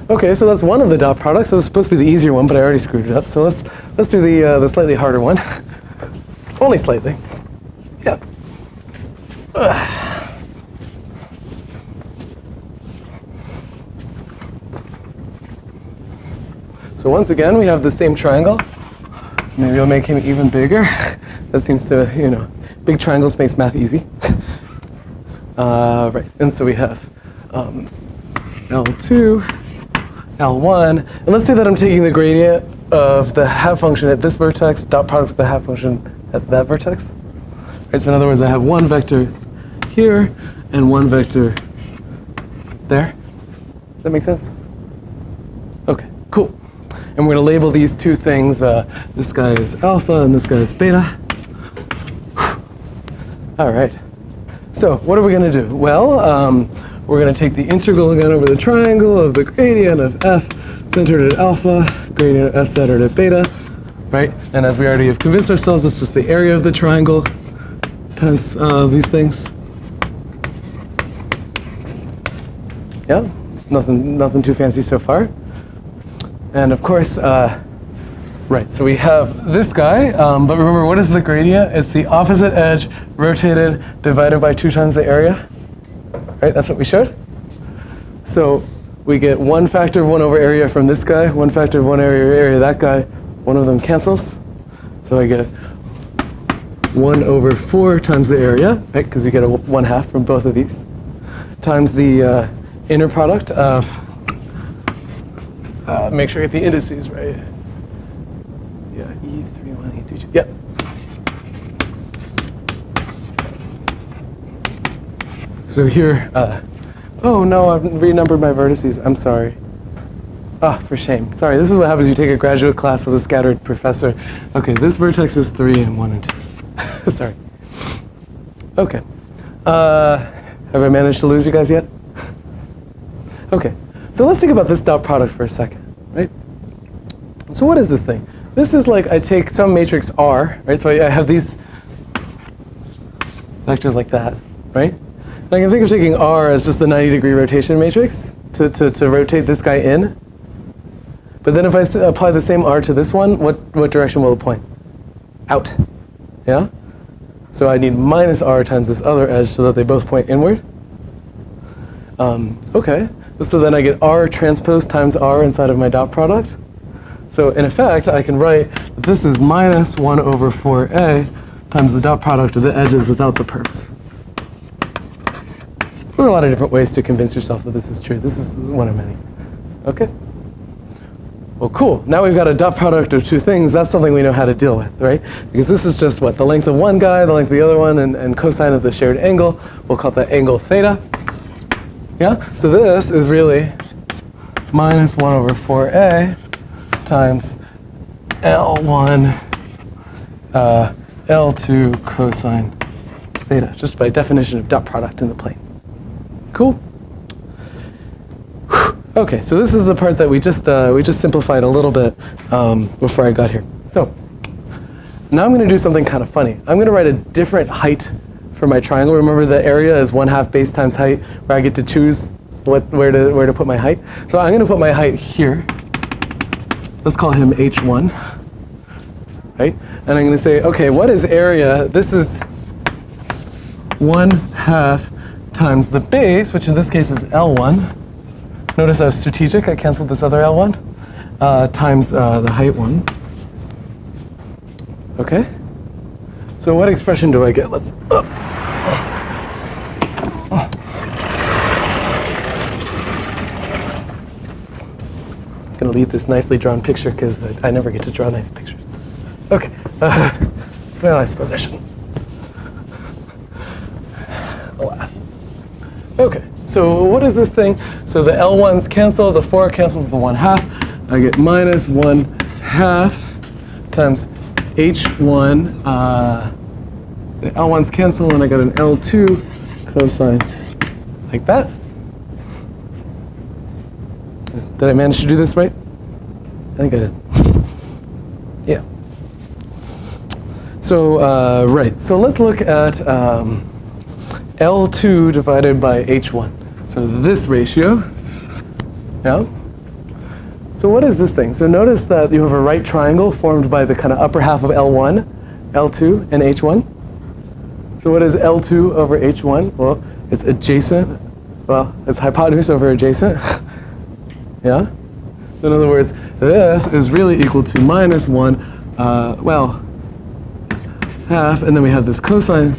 Okay, so that's one of the dot products. So it was supposed to be the easier one, but I already screwed it up. So let's do the slightly harder one. Only slightly. Yeah. So once again, we have the same triangle. Maybe I'll make him even bigger. That seems to, big triangles makes math easy. Right, and so we have L2, L1, and let's say that I'm taking the gradient of the half function at this vertex, dot product with the half function at that vertex. Right, so in other words, I have one vector here and one vector there. Does that make sense? Okay, cool. And we're going to label these two things. This guy is alpha and this guy is beta. All right. So what are we going to do? Well, we're going to take the integral again over the triangle of the gradient of f centered at alpha, gradient of f centered at beta, right? And as we already have convinced ourselves, it's just the area of the triangle times these things. Yeah, nothing too fancy so far. And of course, right, so we have this guy, but remember, what is the gradient? It's the opposite edge rotated divided by 2 times the area, right? That's what we showed. So we get one factor of 1 over area from this guy, one factor of 1 area that guy. One of them cancels. So I get 1 over 4 times the area, right? Because you get a 1/2 from both of these, times the inner product of, make sure I get the indices right. Yeah, E31, E32, yep. So here, oh no, I've renumbered my vertices, I'm sorry. Ah, for shame. Sorry, this is what happens when you take a graduate class with a scattered professor. Okay, this vertex is 3 and 1 and 2. Sorry. Okay. Have I managed to lose you guys yet? Okay, so let's think about this dot product for a second, right? So what is this thing? This is like I take some matrix R, right? So I have these vectors like that, right? And I can think of taking R as just the 90-degree rotation matrix to rotate this guy in. But then if I apply the same R to this one, what direction will it point? Out, yeah? So I need minus R times this other edge so that they both point inward. Okay, so then I get R transpose times R inside of my dot product. So in effect, I can write that this is minus 1 over 4a times the dot product of the edges without the perps. There are a lot of different ways to convince yourself that this is true. This is one of many. Okay? Well, cool. Now we've got a dot product of two things. That's something we know how to deal with, right? Because this is just what? The length of one guy, the length of the other one, and cosine of the shared angle. We'll call that angle theta. Yeah? So this is really minus 1 over 4a times L1 L2 cosine theta, just by definition of dot product in the plane. Cool. Okay, so this is the part that we just simplified a little bit before I got here. So now I'm going to do something kind of funny. I'm going to write a different height for my triangle. Remember the area is 1/2 base times height, where I get to choose where to put my height. So I'm going to put my height here. Let's call him H1, right? And I'm going to say, okay, what is area? This is 1/2 times the base, which in this case is L1. Notice I was strategic. I canceled this other L1 times the height one. Okay. So what expression do I get? Let's. I'm going to leave this nicely drawn picture because I never get to draw nice pictures. Okay. Well, I suppose I shouldn't. Alas. Okay. So what is this thing? So the L1s cancel, the 4 cancels the 1/2. I get minus 1/2 times H1. The L1s cancel, and I got an L2 cosine like that. Did I manage to do this right? I think I did. Yeah. So, right. So let's look at L2 divided by H1. So this ratio, yeah? So what is this thing? So notice that you have a right triangle formed by the kind of upper half of L1, L2, and H1. So what is L2 over H1? Well, it's adjacent. Well, it's hypotenuse over adjacent. Yeah? In other words, this is really equal to minus 1, well, half, and then we have this cosine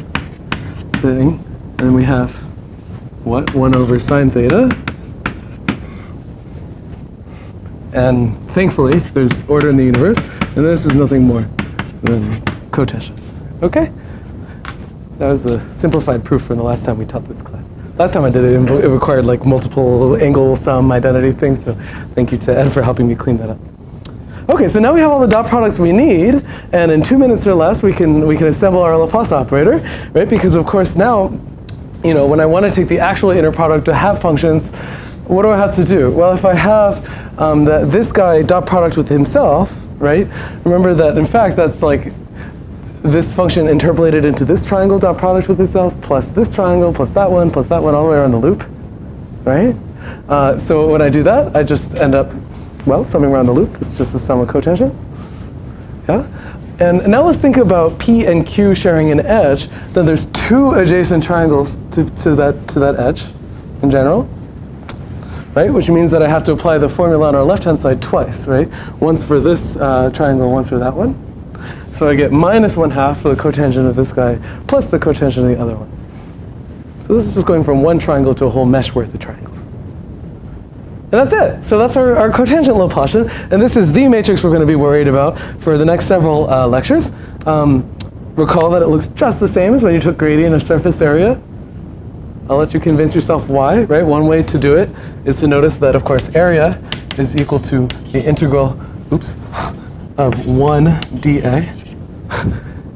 thing. And then we have, what? 1 over sine theta. And thankfully, there's order in the universe. And this is nothing more than cotangent. Okay? That was the simplified proof from the last time we taught this class. Last time I did it, it required like multiple angle sum identity things. So thank you to Ed for helping me clean that up. Okay, so now we have all the dot products we need. And in 2 minutes or less, we can assemble our Laplace operator, right? Because of course now, you know, when I want to take the actual inner product to have functions, what do I have to do? Well, if I have this guy dot product with himself, right? Remember that, in fact, that's like this function interpolated into this triangle dot product with itself, plus this triangle, plus that one, all the way around the loop, right? So when I do that, I just end up, well, summing around the loop. This is just a sum of cotangents. Yeah? And now let's think about P and Q sharing an edge. Then there's 2 adjacent triangles to that edge in general, right? Which means that I have to apply the formula on our left-hand side twice, right? Once for this triangle, once for that one. So I get minus 1/2 for the cotangent of this guy, plus the cotangent of the other one. So this is just going from one triangle to a whole mesh worth of triangles. And that's it. So that's our cotangent Laplacian. And this is the matrix we're going to be worried about for the next several lectures. Recall that it looks just the same as when you took gradient of surface area. I'll let you convince yourself why, right? One way to do it is to notice that, of course, area is equal to the integral, of 1 dA.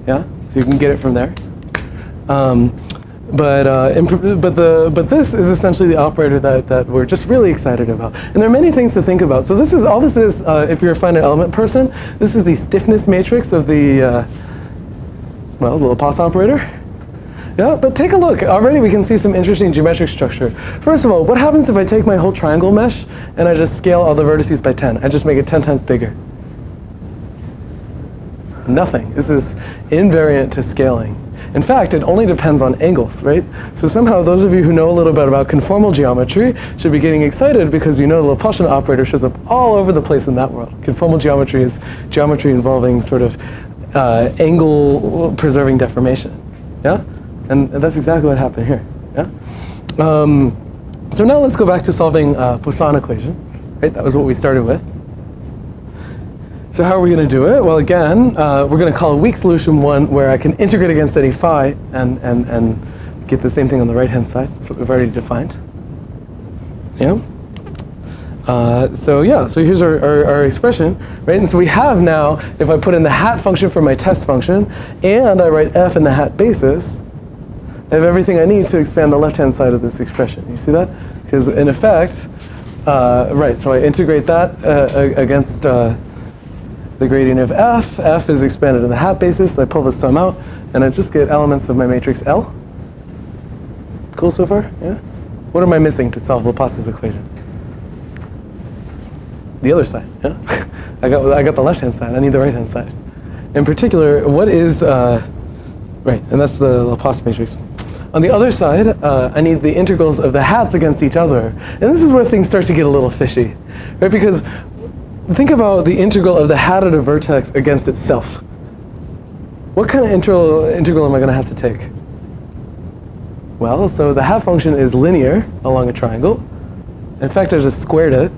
Yeah, so you can get it from there. But this is essentially the operator that we're just really excited about. And there are many things to think about. So this is all this is, if you're a finite element person, this is the stiffness matrix of the the Laplace operator. Yeah, but take a look. Already we can see some interesting geometric structure. First of all, what happens if I take my whole triangle mesh and I just scale all the vertices by 10? I just make it 10 times bigger. Nothing. This is invariant to scaling. In fact, it only depends on angles, right? So somehow those of you who know a little bit about conformal geometry should be getting excited because you know the Laplacian operator shows up all over the place in that world. Conformal geometry is geometry involving sort of angle preserving deformation. Yeah? And that's exactly what happened here. Yeah? So now let's go back to solving Poisson equation. Right? That was what we started with. So how are we going to do it? Well, again, we're going to call a weak solution one where I can integrate against any phi and get the same thing on the right-hand side. That's what we've already defined. Yeah. So here's our expression, right? And so we have now, if I put in the hat function for my test function, and I write f in the hat basis, I have everything I need to expand the left-hand side of this expression. You see that? Because in effect, so I integrate that against the gradient of f. F is expanded in the hat basis. I pull the sum out, and I just get elements of my matrix L. Cool so far? Yeah? What am I missing to solve Laplace's equation? The other side, yeah? I got the left-hand side. I need the right-hand side. In particular, what is, right, and that's the Laplace matrix. On the other side, I need the integrals of the hats against each other. And this is where things start to get a little fishy, right? Because think about the integral of the hat at a vertex against itself. What kind of integral am I going to have to take? Well, so the hat function is linear along a triangle. In fact, I just squared it.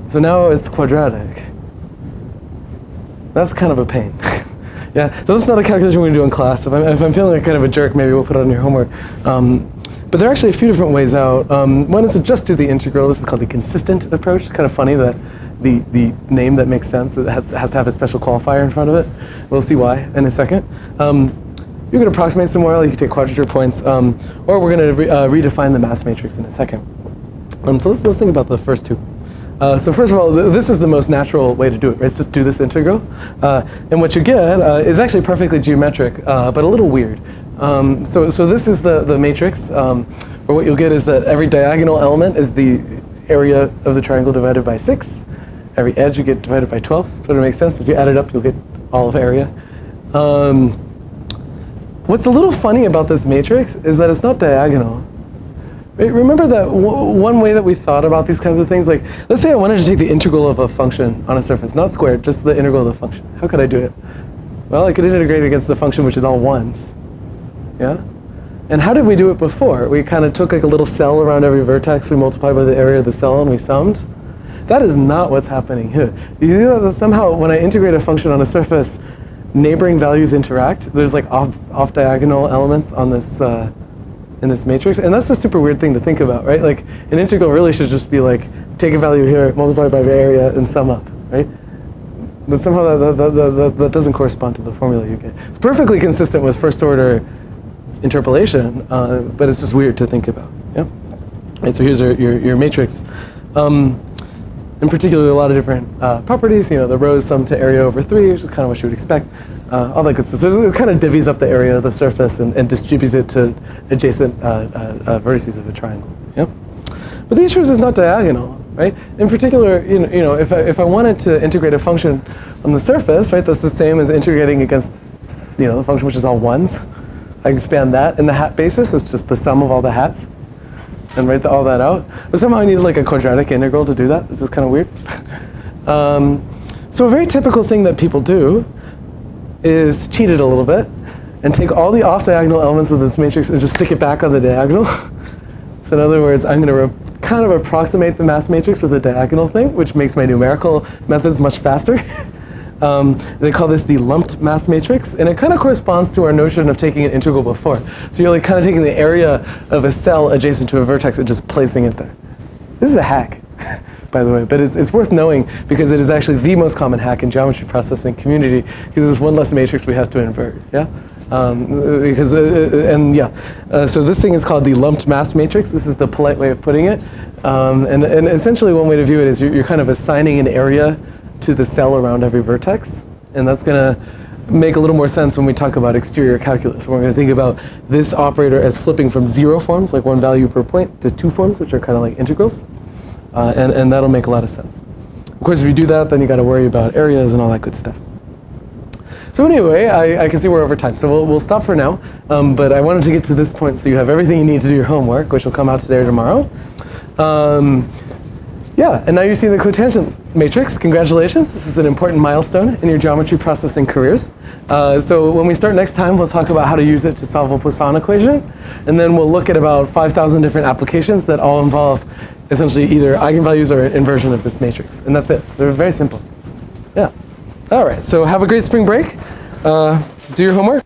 So now it's quadratic. That's kind of a pain. Yeah, so this is not a calculation we're going to do in class. If I'm feeling like kind of a jerk, maybe we'll put it on your homework. But there are actually a few different ways out. One is to just do the integral. This is called the consistent approach. It's kind of funny that the name that makes sense, it has to have a special qualifier in front of it. We'll see why in a second. You can approximate some more. You can take quadrature points. Or we're going to redefine the mass matrix in a second. So let's think about the first two. So first of all, this is the most natural way to do it, right? It's just do this integral. And what you get is actually perfectly geometric, but a little weird. So this is the matrix, where what you'll get is that every diagonal element is the area of the triangle divided by 6. Every edge you get divided by 12. Sort of makes sense. If you add it up, you'll get all of area. What's a little funny about this matrix is that it's not diagonal. Remember that one way that we thought about these kinds of things? Like, let's say I wanted to take the integral of a function on a surface, not squared, just the integral of the function. How could I do it? Well, I could integrate against the function which is all ones. Yeah? And how did we do it before? We kind of took like a little cell around every vertex, we multiplied by the area of the cell, and we summed. That is not what's happening here. You see that somehow when I integrate a function on a surface, neighboring values interact. There's like off-diagonal elements on this in this matrix, and that's a super weird thing to think about, right? Like an integral really should just be like take a value here, multiply by the area, and sum up, right? But somehow that doesn't correspond to the formula you get. It's perfectly consistent with first-order interpolation, but it's just weird to think about. Yeah. Right, so here's your matrix. In particular, a lot of different properties. You know, the rows sum to area over 3, which is kind of what you would expect. All that good stuff. So it kind of divvies up the area of the surface and distributes it to adjacent vertices of a triangle. Yeah. But the issue is it's not diagonal, right? In particular, you know, if I wanted to integrate a function on the surface, right, that's the same as integrating against, you know, the function which is all ones. I expand that in the hat basis. It's just the sum of all the hats. And write all that out. But somehow I needed like a quadratic integral to do that. This is kind of weird. So a very typical thing that people do is cheat it a little bit and take all the off-diagonal elements of this matrix and just stick it back on the diagonal. So in other words, I'm going to kind of approximate the mass matrix with a diagonal thing, which makes my numerical methods much faster. They call this the lumped mass matrix, and it kind of corresponds to our notion of taking an integral before. So you're like kind of taking the area of a cell adjacent to a vertex and just placing it there. This is a hack. by the way, but it's worth knowing because it is actually the most common hack in geometry processing community because there's one less matrix we have to invert. Yeah. So this thing is called the lumped mass matrix. This is the polite way of putting it. And essentially one way to view it is you're kind of assigning an area to the cell around every vertex. And that's going to make a little more sense when we talk about exterior calculus. We're going to think about this operator as flipping from 0 forms, like one value per point, to 2 forms, which are kind of like integrals. And that'll make a lot of sense. Of course, if you do that, then you got to worry about areas and all that good stuff. So anyway, I can see we're over time, so we'll stop for now. But I wanted to get to this point so you have everything you need to do your homework, which will come out today or tomorrow. Yeah, and now you see the cotangent matrix. Congratulations, this is an important milestone in your geometry processing careers. So when we start next time, we'll talk about how to use it to solve a Poisson equation. And then we'll look at about 5,000 different applications that all involve essentially either eigenvalues or inversion of this matrix. And that's it. They're very simple. Yeah. All right, so have a great spring break. Do your homework.